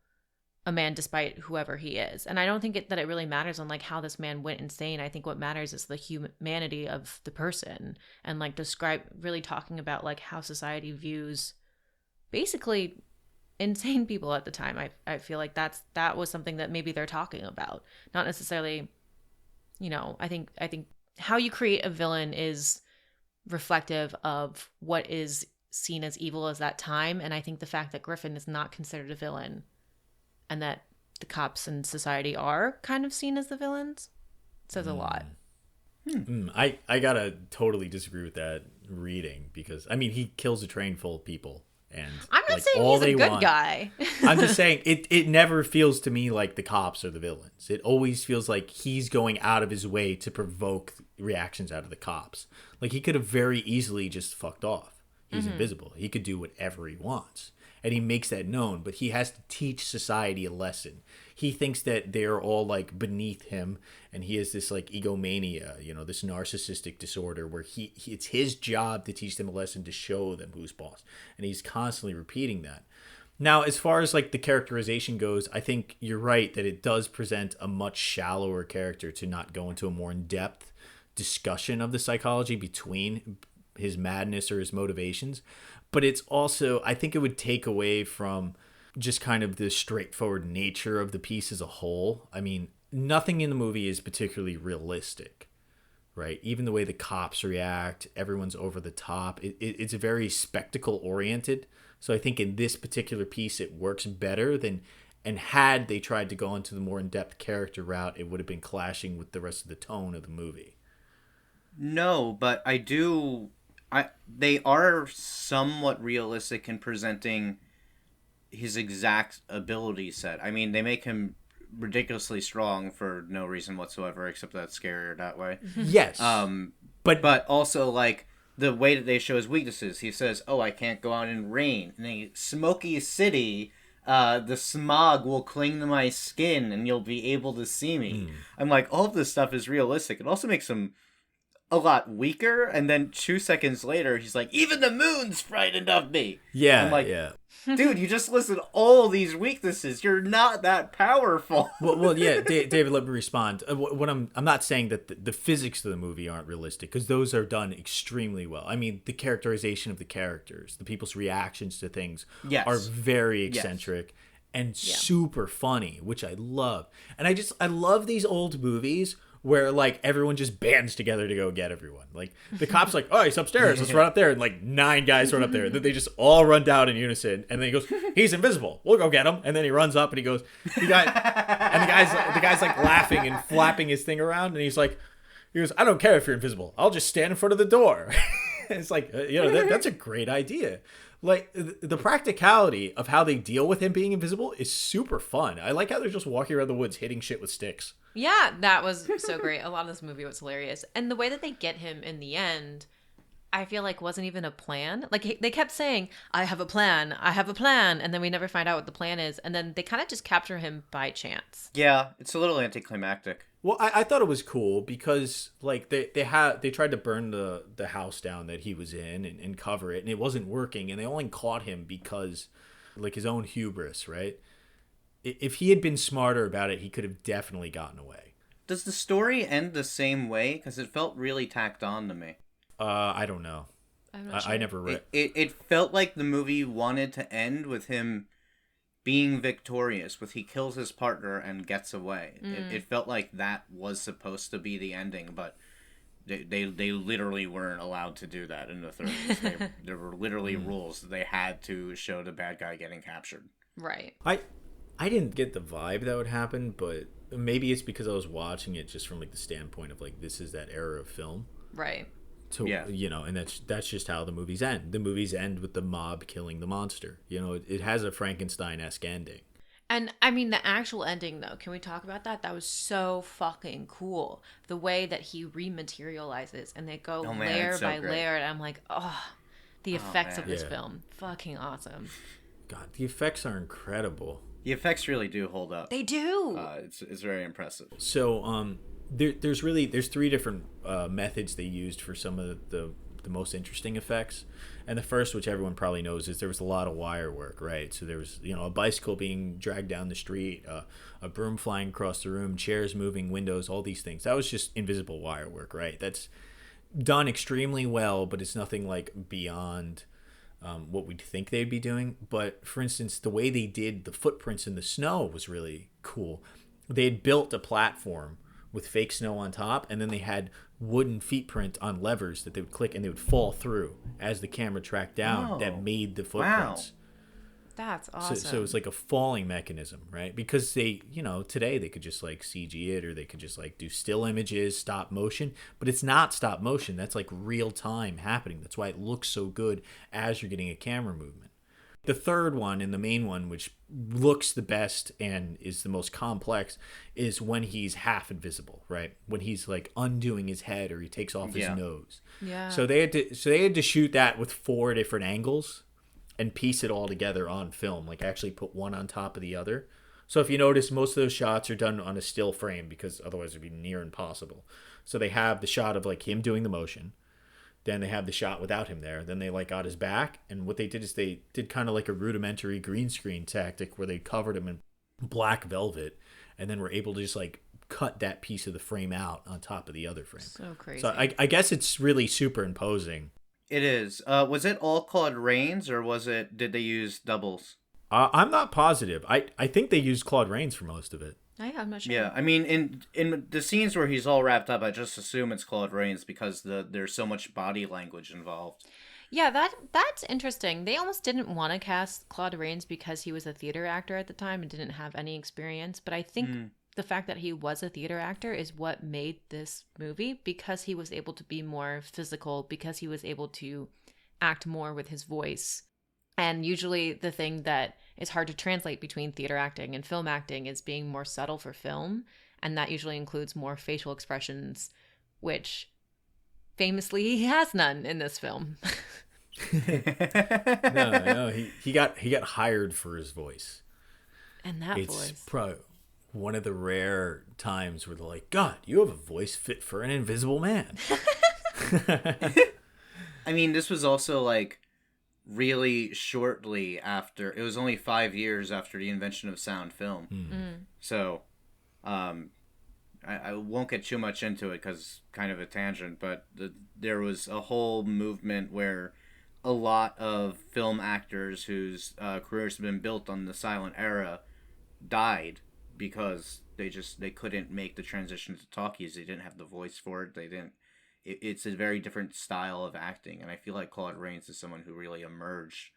S2: a man despite whoever he is. And I don't think that it really matters on how this man went insane. I think what matters is the humanity of the person, and really talking about how society views basically insane people at the time. I feel like that was something that maybe they're talking about, not necessarily, I think how you create a villain is reflective of what is seen as evil as that time. And I think the fact that Griffin is not considered a villain and that the cops and society are kind of seen as the villains says a lot.
S1: I gotta totally disagree with that reading, because he kills a train full of people, and
S2: I'm not saying he's a good guy.
S1: I'm just saying it never feels to me like the cops are the villains. It always feels like he's going out of his way to provoke reactions out of the cops. He could have very easily just fucked off. He's invisible. He could do whatever he wants. And he makes that known, but he has to teach society a lesson. He thinks that they're all beneath him, and he has this egomania, this narcissistic disorder where it's his job to teach them a lesson, to show them who's boss. And he's constantly repeating that. Now, as far as the characterization goes, I think you're right that it does present a much shallower character to not go into a more in-depth discussion of the psychology between his madness or his motivations. But it's also, I think it would take away from just kind of the straightforward nature of the piece as a whole. Nothing in the movie is particularly realistic, right? Even the way the cops react, everyone's over the top. It's very spectacle oriented. So I think in this particular piece, it works better than, and had they tried to go into the more in-depth character route, it would have been clashing with the rest of the tone of the movie.
S3: No, but they are somewhat realistic in presenting his exact ability set. They make him ridiculously strong for no reason whatsoever, except that it's scarier that way.
S1: Yes.
S3: But also, the way that they show his weaknesses, he says, oh, I can't go out in rain. In a smoky city, the smog will cling to my skin and you'll be able to see me. I'm all of this stuff is realistic. It also makes him a lot weaker, and then 2 seconds later he's even the moon's frightened of me.
S1: Yeah. Yeah.
S3: Dude, you just listed all these weaknesses. You're not that powerful.
S1: well, yeah, David, let me respond. What I'm not saying that the physics of the movie aren't realistic, because those are done extremely well. the characterization of the characters, the people's reactions to things are very eccentric and super funny, which I love. And I love these old movies where everyone just bands together to go get everyone. The cops oh, he's upstairs, let's run up there, and 9 guys run up there, and then they just all run down in unison, and then he goes, he's invisible, we'll go get him. And then he runs up and he goes, the guy's laughing and flapping his thing around, and he goes, I don't care if you're invisible, I'll just stand in front of the door. It's that's a great idea. The practicality of how they deal with him being invisible is super fun. I like how they're just walking around the woods hitting shit with sticks.
S2: Yeah, that was so great. A lot of this movie was hilarious. And the way that they get him in the end, I feel like wasn't even a plan. Like they kept saying, I have a plan, I have a plan. And then we never find out what the plan is. And then they kind of just capture him by chance.
S3: Yeah, it's a little anticlimactic.
S1: Well, I thought it was cool because like they tried to burn the house down that he was in and cover it, and it wasn't working, and they only caught him because like his own hubris, right? If he had been smarter about it, he could have definitely gotten away.
S3: Does the story end the same way? Because it felt really tacked on to me.
S1: I don't know.
S2: I'm not sure.
S1: I never read.
S3: It felt like the movie wanted to end with him being victorious, with he kills his partner and gets away. It felt like that was supposed to be the ending, but they literally weren't allowed to do that in the 30s. There were literally rules that they had to show the bad guy getting captured.
S2: Right.
S1: I didn't get the vibe that would happen, but maybe it's because I was watching it just from like the standpoint of like this is that era of film.
S2: Right.
S1: So, you know, and that's just how the movies end. The movies end with the mob killing the monster. You know, it has a Frankenstein-esque ending.
S2: And I mean, the actual ending, though, can we talk about that? That was so fucking cool. The way that he rematerializes and they go layer by layer. And I'm like, oh, the effects of this film. Fucking awesome.
S1: God, the effects are incredible.
S3: The effects really do hold up.
S2: They do.
S3: It's very impressive.
S1: So, there's three different methods they used for some of the most interesting effects. And the first, which everyone probably knows, is there was a lot of wire work, right? So there was, you know, a bicycle being dragged down the street, a broom flying across the room, chairs moving, windows, all these things. That was just invisible wire work, right? That's done extremely well, but it's nothing like beyond what we'd think they'd be doing. But for instance, the way they did the footprints in the snow was really cool. They had built a platform with fake snow on top, and then they had wooden feet print on levers that they would click and they would fall through as the camera tracked down. That made the footprints.
S3: Wow.
S2: That's awesome.
S1: So it's like a falling mechanism, right? Because they, you know, today they could just like CG it, or they could just like do still images, stop motion, but it's not stop motion. That's like real time happening. That's why it looks so good as you're getting a camera movement. The third one, and the main one, which looks the best and is the most complex, is when he's half invisible, right? When he's like undoing his head, or he takes off his nose.
S2: Yeah.
S1: So they had to shoot that with 4 different angles and piece it all together on film, like actually put one on top of the other. So if you notice, most of those shots are done on a still frame because otherwise it'd be near impossible. So they have the shot of like him doing the motion. Then they have the shot without him there. Then they like got his back. And what they did is they did kind of like a rudimentary green screen tactic where they covered him in black velvet and then were able to just like cut that piece of the frame out on top of the other frame.
S2: So crazy.
S1: So I guess it's really superimposing.
S3: It is. Was it all Claude Rains, or did they use doubles?
S1: I'm not positive. I think they used Claude Rains for most of it.
S2: I'm not sure.
S3: Yeah, I mean, in the scenes where he's all wrapped up, I just assume it's Claude Rains because there's so much body language involved.
S2: Yeah, that's interesting. They almost didn't want to cast Claude Rains because he was a theater actor at the time and didn't have any experience. But I think the fact that he was a theater actor is what made this movie, because he was able to be more physical, because he was able to act more with his voice. And usually the thing that is hard to translate between theater acting and film acting is being more subtle for film. And that usually includes more facial expressions, which famously he has none in this film.
S1: No, he got hired for his voice.
S2: And that voice.
S1: It's probably one of the rare times where they're like, God, you have a voice fit for an invisible man.
S3: I mean, this was also like really shortly after. It was only 5 years after the invention of sound film. So I won't get too much into it because kind of a tangent, but there was a whole movement where a lot of film actors whose careers have been built on the silent era died because they couldn't make the transition to talkies. They didn't have the voice for it. It's a very different style of acting, and I feel like Claude Rains is someone who really emerged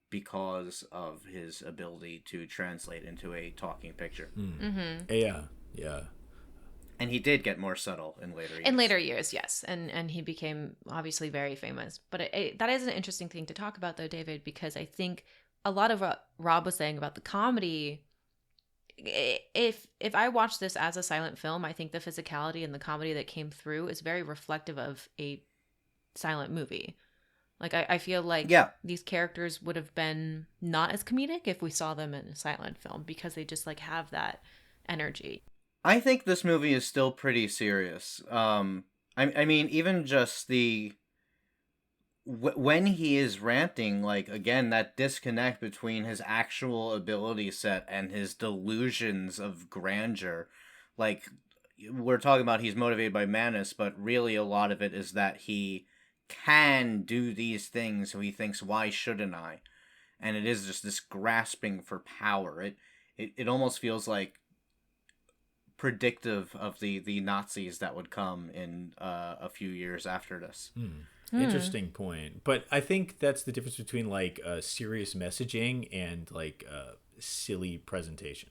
S3: because of his ability to translate into a talking picture.
S1: Yeah.
S3: And he did get more subtle in later years.
S2: In later years, yes. And he became obviously very famous. But that is an interesting thing to talk about, though, David, because I think a lot of what Rob was saying about the comedy, if I watch this as a silent film, I think the physicality and the comedy that came through is very reflective of a silent movie. Like, I feel like these characters would have been not as comedic if we saw them in a silent film, because they just, like, have that energy.
S3: I think this movie is still pretty serious. I mean, even just when he is ranting, like, again, that disconnect between his actual ability set and his delusions of grandeur. Like, we're talking about he's motivated by madness, but really a lot of it is that he can do these things, so he thinks, why shouldn't I? And it is just this grasping for power. It almost feels like predictive of the Nazis that would come in a few years after this.
S1: Interesting point. But I think that's the difference between like serious messaging and like silly presentation.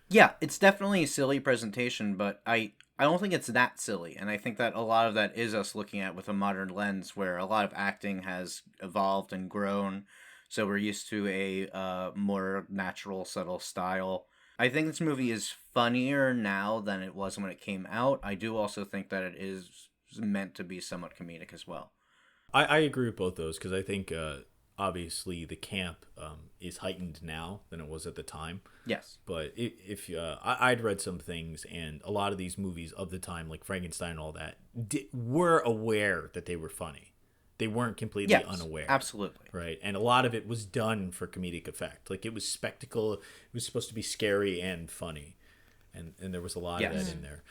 S3: Yeah, it's definitely a silly presentation, but I don't think it's that silly. And I think that a lot of that is us looking at with a modern lens, where a lot of acting has evolved and grown. So we're used to a more natural, subtle style. I think this movie is funnier now than it was when it came out. I do also think that it is meant to be somewhat comedic as well.
S1: I agree with both those, because I think obviously the camp is heightened now than it was at the time.
S3: Yes.
S1: But if I'd read some things, and a lot of these movies of the time, like Frankenstein and all that, were aware that they were funny. They weren't completely unaware.
S3: Absolutely.
S1: Right. And a lot of it was done for comedic effect. Like, it was spectacle. It was supposed to be scary and funny. And there was a lot of that in there.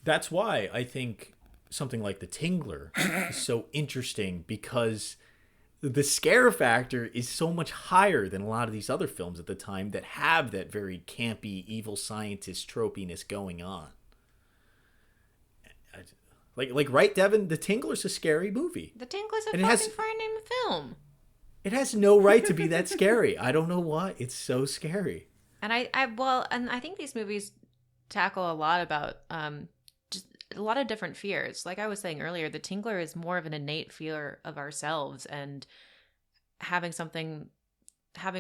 S1: That's why I think something like The Tingler is so interesting, because the scare factor is so much higher than a lot of these other films at the time that have that very campy, evil scientist tropiness going on. Like, right, Devin? The Tingler's a scary movie.
S2: The Tingler's a fucking frightening film.
S1: It has no right to be that scary. I don't know why. It's so scary.
S2: And I think these movies tackle a lot about just a lot of different fears. Like I was saying earlier, The Tingler is more of an innate fear of ourselves, and having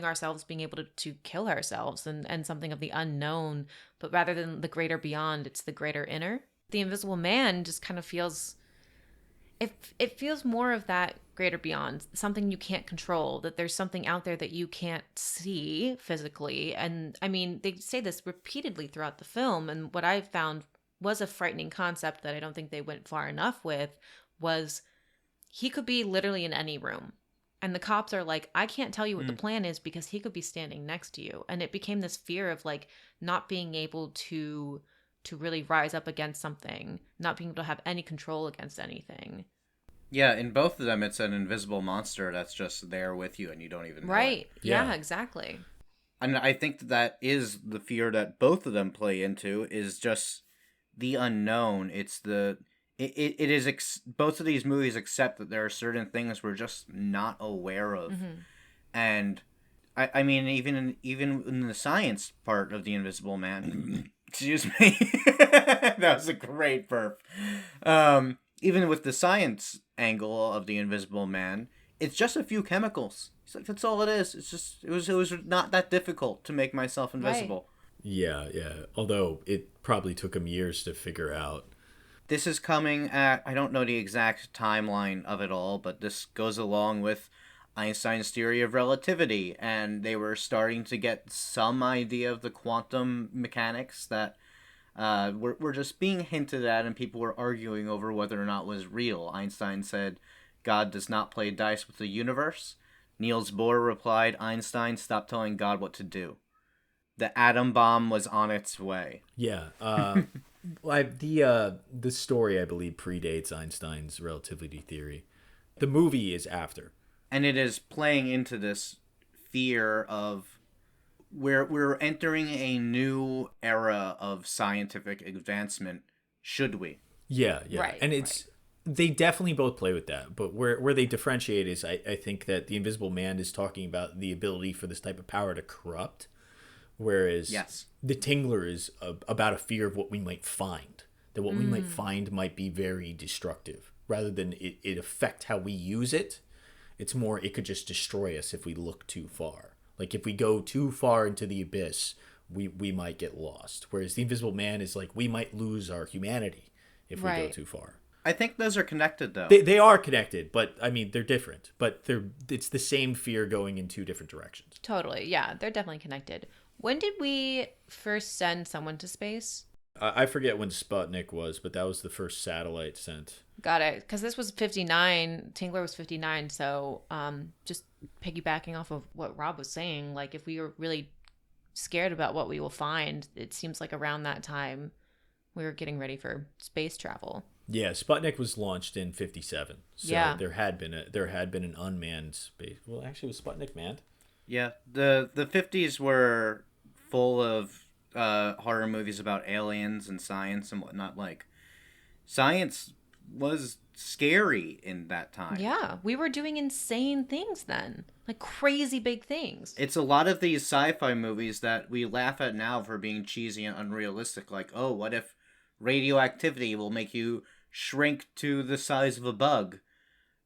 S2: ourselves being able to kill ourselves, and something of the unknown. But rather than the greater beyond, it's the greater inner. The Invisible Man just kind of feels, it feels more of that greater beyond, something you can't control, that there's something out there that you can't see physically. And I mean, they say this repeatedly throughout the film, and what I found was a frightening concept that I don't think they went far enough with was he could be literally in any room. And the cops are like, I can't tell you what the plan is because he could be standing next to you. And it became this fear of like not being able to really rise up against something, not being able to have any control against anything.
S3: Yeah, in both of them, it's an invisible monster that's just there with you and you don't even know
S2: Right.
S3: it.
S2: Yeah, exactly.
S3: And I think that is the fear that both of them play into, is just the unknown. It's both of these movies accept that there are certain things we're just not aware of. Mm-hmm. And I mean, even in the science part of The Invisible Man, excuse me, that was a great burp. Even with the science angle of The Invisible Man, it's just a few chemicals. It's like, that's all it is. It's just, it was not that difficult to make myself invisible.
S1: Right. Yeah. Although it probably took him years to figure out.
S3: This is coming at, I don't know the exact timeline of it all, but this goes along with Einstein's theory of relativity, and they were starting to get some idea of the quantum mechanics that were just being hinted at, and people were arguing over whether or not it was real. Einstein said, God does not play dice with the universe. Niels Bohr replied, Einstein, stop telling God what to do. The atom bomb was on its way.
S1: Yeah. The story, I believe, predates Einstein's relativity theory. The movie is after.
S3: And it is playing into this fear of we're entering a new era of scientific advancement, should we?
S1: Yeah.
S2: Right,
S1: and they definitely both play with that, but where they differentiate is I think that The Invisible Man is talking about the ability for this type of power to corrupt, whereas The Tingler is about a fear of what we might find, that what we might find might be very destructive, rather than it affect how we use it. It's more, it could just destroy us if we look too far. Like, if we go too far into the abyss, we might get lost. Whereas The Invisible Man is like, we might lose our humanity if we go too far.
S3: I think those are connected, though.
S1: They are connected, but I mean, they're different. But it's the same fear going in two different directions.
S2: Totally. Yeah, they're definitely connected. When did we first send someone to space?
S1: I forget when Sputnik was, but that was the first satellite sent.
S2: Got it. Because this was 59. Tingler was 59. So just piggybacking off of what Rob was saying, like if we were really scared about what we will find, it seems like around that time we were getting ready for space travel.
S1: Yeah, Sputnik was launched in 57. So
S2: yeah.
S1: there had been an unmanned space. Well, actually, was Sputnik manned?
S3: Yeah, the 50s were full of horror movies about aliens and science and whatnot. Like, science was scary in that time.
S2: Yeah, we were doing insane things then, like crazy big things.
S3: It's a lot of these sci-fi movies that we laugh at now for being cheesy and unrealistic. Like, oh, what if radioactivity will make you shrink to the size of a bug?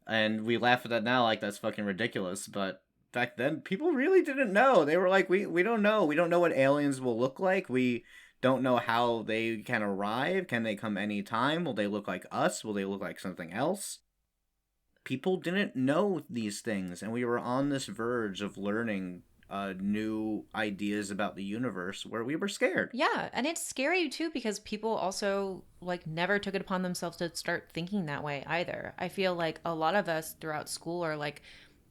S3: And we laugh at that now like that's fucking ridiculous, but back then people really didn't know. They were like, we don't know. We don't know what aliens will look like. We don't know how they can arrive. Can they come anytime? Will they look like us? Will they look like something else? People didn't know these things, and we were on this verge of learning new ideas about the universe where we were scared.
S2: Yeah, and it's scary too because people also like never took it upon themselves to start thinking that way either. I feel like a lot of us throughout school are like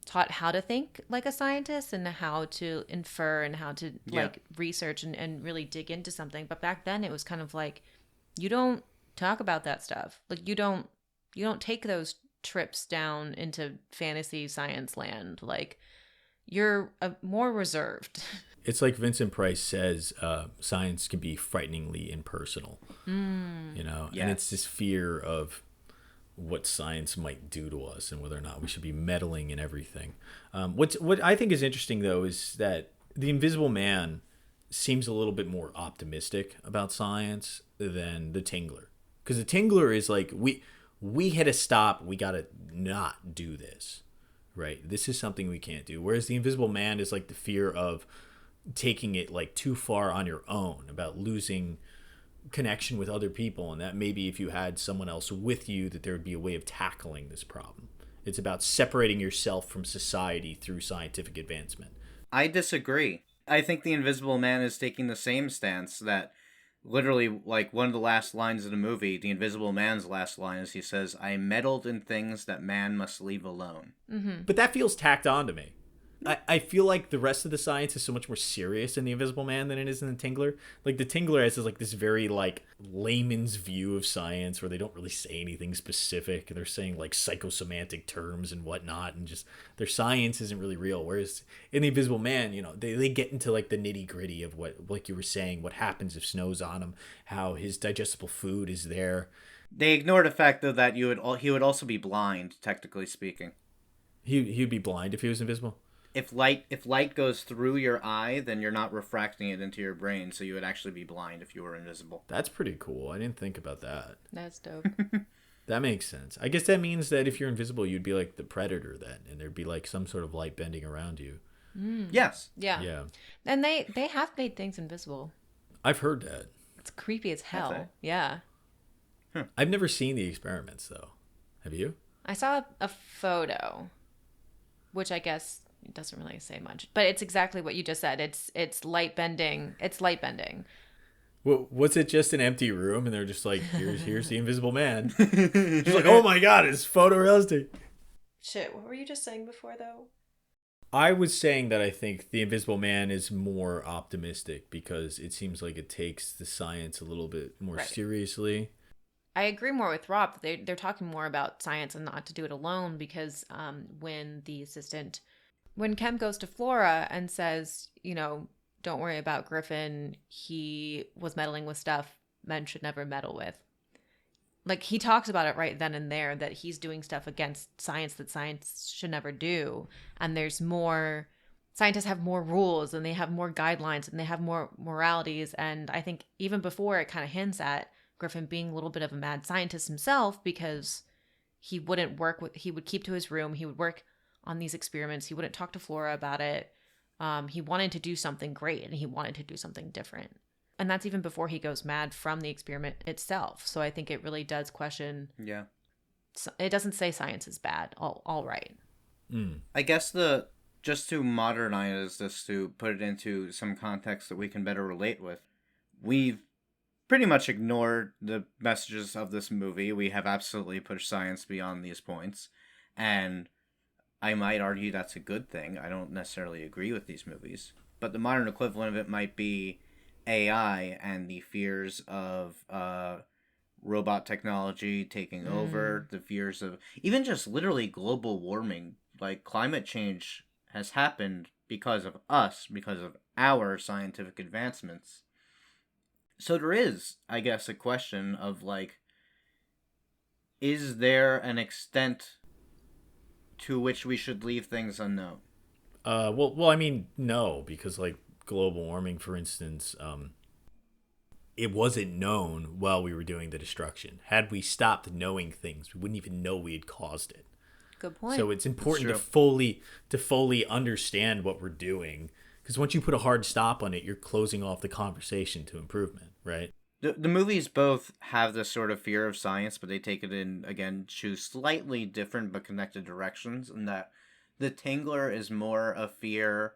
S2: taught how to think like a scientist and how to infer and how to like research and really dig into something. But back then it was kind of like, you don't talk about that stuff. Like you don't take those trips down into fantasy science land. Like you're more reserved.
S1: It's like Vincent Price says, science can be frighteningly impersonal, you know, and it's this fear of what science might do to us and whether or not we should be meddling in everything. What I think is interesting, though, is that the Invisible Man seems a little bit more optimistic about science than the Tingler. Because the Tingler is like, we hit a stop, we got to not do this, right? This is something we can't do. Whereas the Invisible Man is like the fear of taking it like too far on your own, about losing connection with other people, and that maybe if you had someone else with you that there would be a way of tackling this problem. It's about separating yourself from society through scientific advancement.
S3: I disagree. I think the Invisible Man is taking the same stance that literally, like, one of the last lines of the movie, the Invisible Man's last line is he says, I meddled in things that man must leave alone.
S2: Mm-hmm.
S1: But that feels tacked on to me. I feel like the rest of the science is so much more serious in the Invisible Man than it is in the Tingler. Like the Tingler has like this very like layman's view of science where they don't really say anything specific. They're saying like psychosemantic terms and whatnot, and just their science isn't really real. Whereas in the Invisible Man, you know, they get into like the nitty gritty of what, like you were saying, what happens if snow's on him, how his digestible food is there.
S3: They ignore the fact though that he would also be blind, technically speaking.
S1: He'd be blind if he was invisible.
S3: If light goes through your eye, then you're not refracting it into your brain, so you would actually be blind if you were invisible.
S1: That's pretty cool. I didn't think about that.
S2: That's dope.
S1: That makes sense. I guess that means that if you're invisible, you'd be like the Predator then, and there'd be like some sort of light bending around you.
S3: Yes.
S2: Yeah.
S1: Yeah.
S2: And they have made things invisible.
S1: I've heard that.
S2: It's creepy as hell.
S3: Okay.
S2: Yeah.
S1: I've never seen the experiments though. Have you?
S2: I saw a photo, which I guess it doesn't really say much, but it's exactly what you just said. It's light bending. It's light bending.
S1: Well, was it just an empty room and they're just like, here's the Invisible Man? She's like, oh my god, it's photorealistic.
S2: Shit, what were you just saying before though?
S1: I was saying that I think the Invisible Man is more optimistic because it seems like it takes the science a little bit more seriously.
S2: I agree more with Rob. They're talking more about science and not to do it alone because when Kem goes to Flora and says, you know, don't worry about Griffin, he was meddling with stuff men should never meddle with. Like, he talks about it right then and there that he's doing stuff against science that science should never do. And there's more, scientists have more rules and they have more guidelines and they have more moralities. And I think even before it kind of hints at Griffin being a little bit of a mad scientist himself because he would keep to his room. He would work on these experiments. He wouldn't talk to Flora about it. He wanted to do something great and he wanted to do something different. And that's even before he goes mad from the experiment itself. So I think it really does question it doesn't say science is bad. All right.
S3: I guess just to modernize this, to put it into some context that we can better relate with, we've pretty much ignored the messages of this movie. We have absolutely pushed science beyond these points, and I might argue that's a good thing. I don't necessarily agree with these movies, but the modern equivalent of it might be AI and the fears of robot technology taking over, the fears of even just literally global warming. Like, climate change has happened because of us, because of our scientific advancements. So there is, I guess, a question of, like, is there an extent to which we should leave things unknown?
S1: Well, I mean, no, because like global warming, for instance, it wasn't known while we were doing the destruction. Had we stopped knowing things, we wouldn't even know we had caused it.
S2: Good point.
S1: So it's important to fully understand what we're doing, because once you put a hard stop on it, you're closing off the conversation to improvement, right?
S3: The movies both have this sort of fear of science, but they take it in, again, choose slightly different but connected directions, in that The Tingler is more a fear,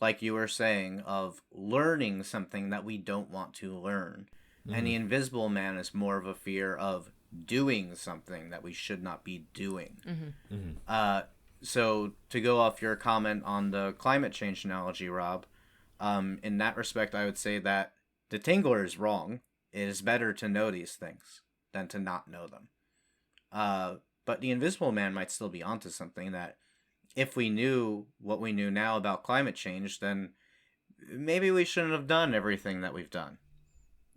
S3: like you were saying, of learning something that we don't want to learn. And The Invisible Man is more of a fear of doing something that we should not be doing. So to go off your comment on the climate change analogy, Rob, in that respect, I would say that The Tingler is wrong. It is better to know these things than to not know them. But The Invisible Man might still be onto something, that if we knew what we knew now about climate change, then maybe we shouldn't have done everything that we've done.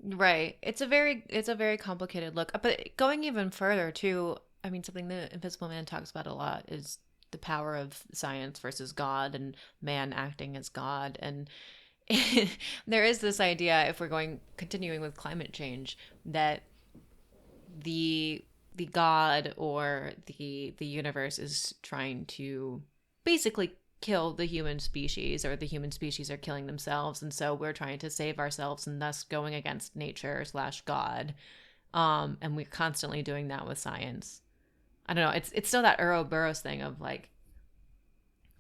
S2: Right. It's a very complicated look. But going even further too, I mean, something the Invisible Man talks about a lot is the power of science versus God, and man acting as God. And there is this idea, if we're continuing with climate change, that the God or the universe is trying to basically kill the human species, or the human species are killing themselves, and so we're trying to save ourselves and thus going against nature / God. And we're constantly doing that with science. I don't know, it's still that Ouroboros thing of like,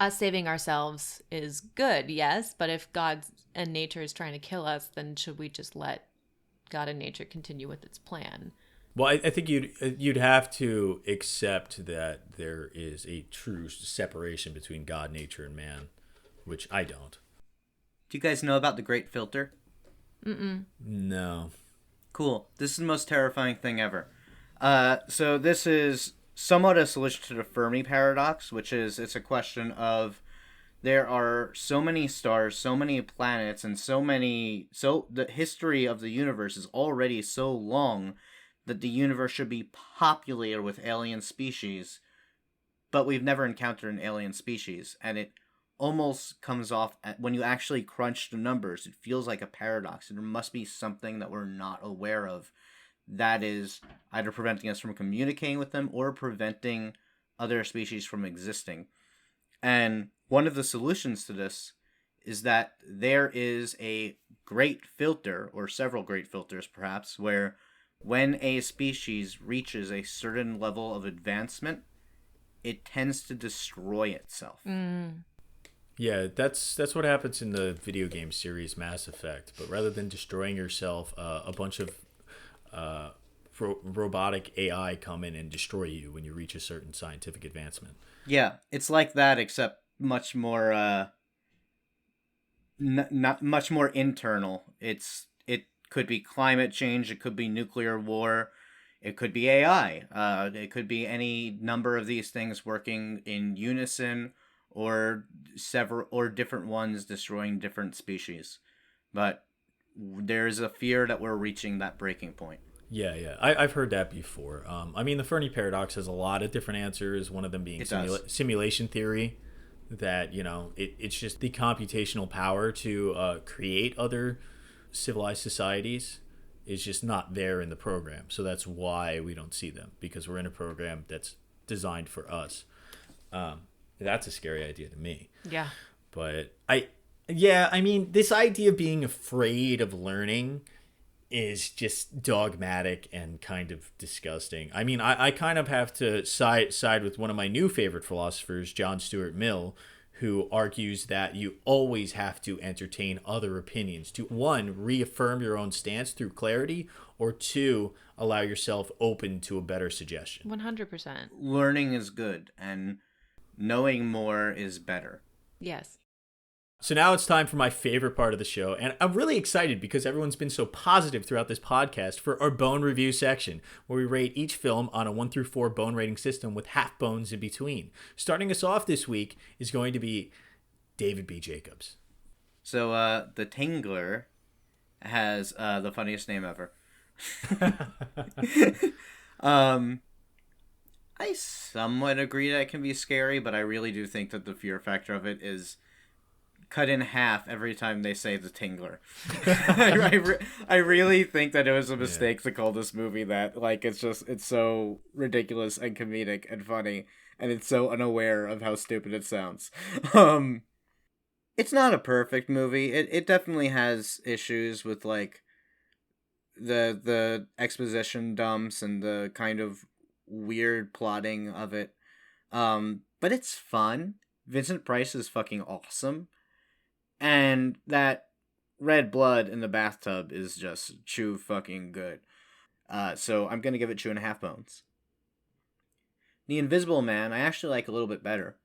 S2: us saving ourselves is good, yes, but if God and nature is trying to kill us, then should we just let God and nature continue with its plan?
S1: Well, I think you'd have to accept that there is a true separation between God, nature, and man, which I don't.
S3: Do you guys know about the Great Filter?
S1: No.
S3: Cool. This is the most terrifying thing ever. So this is somewhat a solution to the Fermi paradox, which is, it's a question of, there are so many stars, so many planets, and so the history of the universe is already so long that the universe should be populated with alien species, but we've never encountered an alien species, and it almost comes off, when you actually crunch the numbers, it feels like a paradox, and there must be something that we're not aware of that is either preventing us from communicating with them or preventing other species from existing. And one of the solutions to this is that there is a great filter, or several great filters perhaps, where when a species reaches a certain level of advancement, it tends to destroy itself.
S1: Yeah, that's what happens in the video game series Mass Effect. But rather than destroying yourself, a bunch of robotic AI come in and destroy you when you reach a certain scientific advancement.
S3: Yeah, it's like that, except much more, not much more internal. It could be climate change, it could be nuclear war, it could be AI, it could be any number of these things working in unison, or different ones destroying different species. But there's a fear that we're reaching that breaking point.
S1: Yeah. I've heard that before. I mean, the Fermi paradox has a lot of different answers, one of them being simulation theory, that, it's just the computational power to create other civilized societies is just not there in the program. So that's why we don't see them, because we're in a program that's designed for us. That's a scary idea to me.
S2: Yeah.
S1: But I mean, this idea of being afraid of learning is just dogmatic and kind of disgusting. I mean, I kind of have to side with one of my new favorite philosophers, John Stuart Mill, who argues that you always have to entertain other opinions to, one, reaffirm your own stance through clarity, or two, allow yourself open to a better suggestion.
S2: 100%.
S3: Learning is good, and knowing more is better.
S2: Yes.
S1: So now it's time for my favorite part of the show, and I'm really excited because everyone's been so positive throughout this podcast for our bone review section, where we rate each film on a 1 through 4 bone rating system with half bones in between. Starting us off this week is going to be David B. Jacobs.
S3: So, The Tingler has the funniest name ever. I somewhat agree that it can be scary, but I really do think that the fear factor of it is cut in half every time they say The Tingler. I really think that it was a mistake to call this movie that. Like, it's so ridiculous and comedic and funny, and it's so unaware of how stupid it sounds. It's not a perfect movie. It definitely has issues with, like, the exposition dumps and the kind of weird plotting of it. But it's fun. Vincent Price is fucking awesome. And that red blood in the bathtub is just chew fucking good. So I'm going to give it 2.5 bones. The Invisible Man, I actually like a little bit better.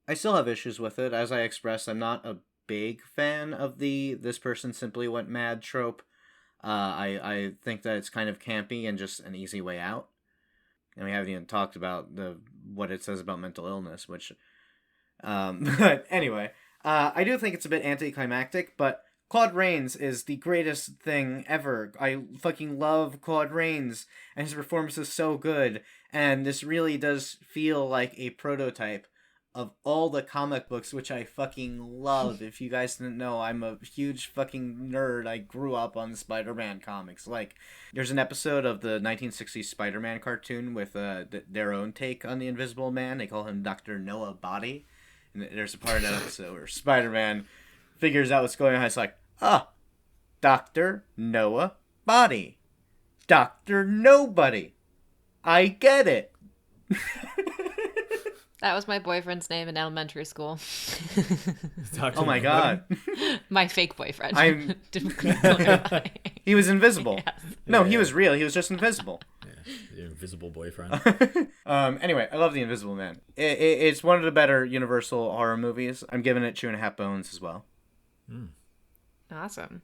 S3: I still have issues with it. As I expressed, I'm not a big fan of the this person simply went mad trope. I think that it's kind of campy and just an easy way out. And we haven't even talked about what it says about mental illness, which... but anyway... I do think it's a bit anticlimactic, but Claude Rains is the greatest thing ever. I fucking love Claude Rains, and his performance is so good, and this really does feel like a prototype of all the comic books, which I fucking love. If you guys didn't know, I'm a huge fucking nerd. I grew up on Spider-Man comics. Like, there's an episode of the 1960s Spider-Man cartoon with their own take on the Invisible Man. They call him Dr. Noah Body. And there's a part of that episode where Spider-Man figures out what's going on. It's like, Dr. Noah Body. Dr. Nobody. I get it.
S2: That was my boyfriend's name in elementary school.
S3: Oh my god.
S2: My fake boyfriend.
S3: He was invisible.
S2: Yes.
S3: No, he was real. He was just invisible.
S1: Your invisible boyfriend.
S3: Anyway, I love The Invisible Man. It's one of the better Universal horror movies. I'm giving it 2.5 bones as well.
S2: Awesome.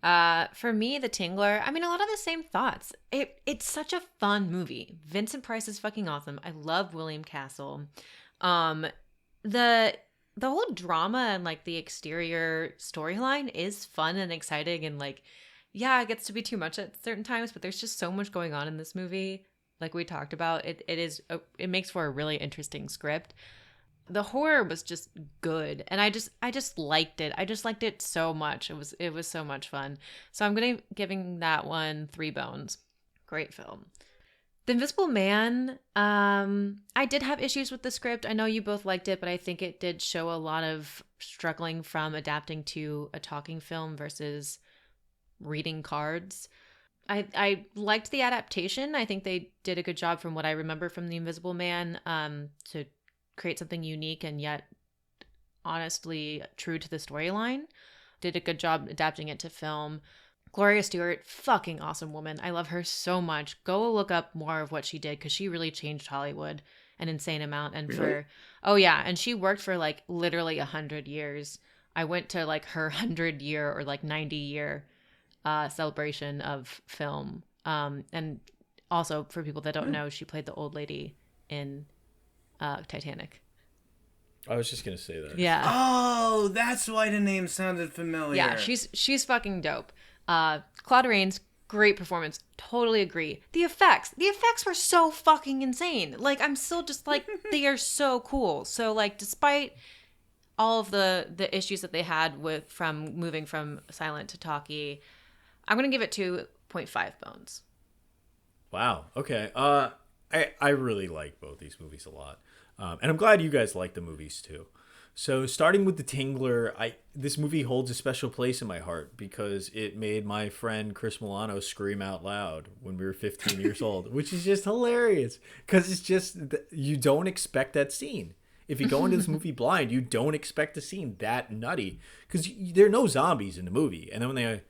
S2: For me, The Tingler, I mean, a lot of the same thoughts. It's such a fun movie. Vincent Price is fucking awesome. I love William Castle. The whole drama and, like, the exterior storyline is fun and exciting, and, like, yeah, it gets to be too much at certain times, but there's just so much going on in this movie. Like we talked about, it makes for a really interesting script. The horror was just good, and I just liked it. I just liked it so much. It was so much fun. So I'm giving that one 3 bones. Great film. The Invisible Man, I did have issues with the script. I know you both liked it, but I think it did show a lot of struggling from adapting to a talking film versus reading cards. I liked the adaptation. I think they did a good job from what I remember from The Invisible Man, to create something unique and yet honestly true to the storyline. Did a good job adapting it to film. Gloria Stewart, fucking awesome woman. I love her so much. Go look up more of what she did, because she really changed Hollywood an insane amount. And
S3: Really?
S2: and she worked for like literally 100 years. I went to like her 100-year or like 90-year celebration of film. And also, for people that don't know, she played the old lady in Titanic.
S1: I was just gonna say that.
S2: Yeah.
S3: Oh, that's why the name sounded familiar.
S2: Yeah, she's fucking dope. Claude Rains, great performance. Totally agree. The effects were so fucking insane. Like, I'm still just like, they are so cool. So, like, despite all of the issues that they had with from moving from silent to talkie, I'm gonna give it 2.5 bones.
S1: Wow. Okay. I really like both these movies a lot, and I'm glad you guys like the movies too. So starting with The Tingler, this movie holds a special place in my heart because it made my friend Chris Milano scream out loud when we were 15 years old, which is just hilarious because it's just you don't expect that scene. If you go into this movie blind, you don't expect a scene that nutty because there are no zombies in the movie. And then when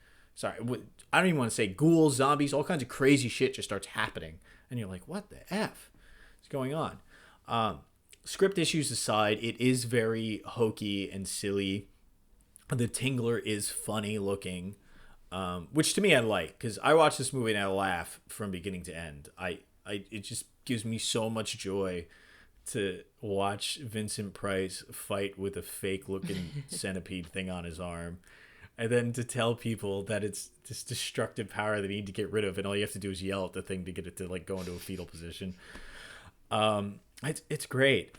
S1: I don't even want to say ghouls, zombies, all kinds of crazy shit just starts happening. And you're like, what the F is going on? Script issues aside, it is very hokey and silly. The Tingler is funny looking, which to me I like because I watch this movie and I laugh from beginning to end. It just gives me so much joy to watch Vincent Price fight with a fake looking centipede thing on his arm, and then to tell people that it's this destructive power they need to get rid of, and all you have to do is yell at the thing to get it to like go into a fetal position. It's great.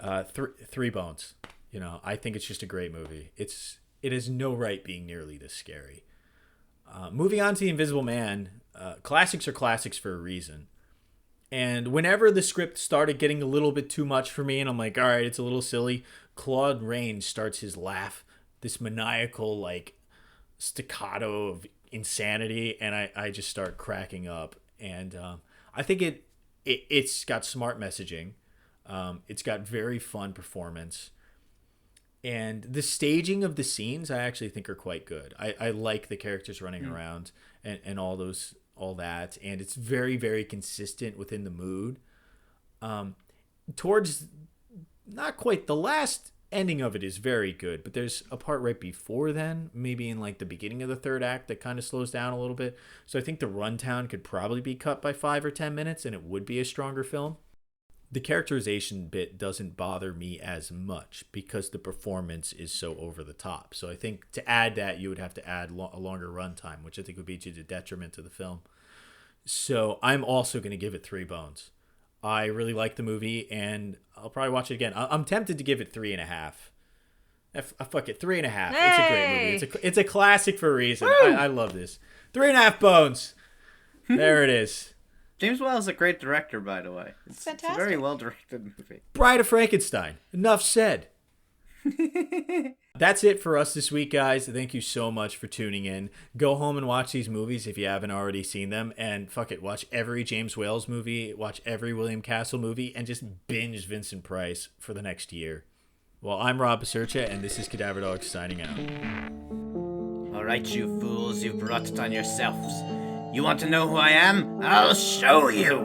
S1: Three bones. You know, I think it's just a great movie. It has no right being nearly this scary. Moving on to The Invisible Man, classics are classics for a reason. And whenever the script started getting a little bit too much for me, and I'm like, all right, it's a little silly, Claude Rains starts his laugh, this maniacal like staccato of insanity, and I just start cracking up. And I think it's got smart messaging. It's got very fun performance. And the staging of the scenes I actually think are quite good. I like the characters running around and all that. And it's very, very consistent within the mood. Towards not quite the last ending of it is very good, but there's a part right before then, maybe in like the beginning of the third act, that kind of slows down a little bit. So I think the runtime could probably be cut by 5 or 10 minutes and it would be a stronger film. The characterization bit doesn't bother me as much because the performance is so over the top. So I think to add that, you would have to add a longer runtime, which I think would be to the detriment to the film. So I'm also going to give it 3 bones. I really like the movie, and I'll probably watch it again. I'm tempted to give it 3.5. Fuck it, 3.5. Hey! It's a great movie. It's a classic for a reason. I love this. 3.5 bones. There it is.
S3: James Whale is a great director, by the way.
S2: It's fantastic.
S3: It's a very well-directed movie.
S1: Bride of Frankenstein. Enough said. That's it for us this week, guys. Thank you so much for tuning in. Go home and watch these movies if you haven't already seen them. And fuck it, watch every James Whale's movie, watch every William Castle movie, and just binge Vincent Price for the next year. Well, I'm Rob Basercha, and this is Cadaver Dogs signing out.
S3: All right, you fools, you've brought it on yourselves. You want to know who I am? I'll show you!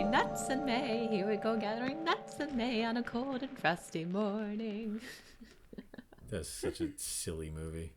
S2: Nuts in May, here we go gathering nuts in May on a cold and frosty morning.
S1: That's such a silly movie.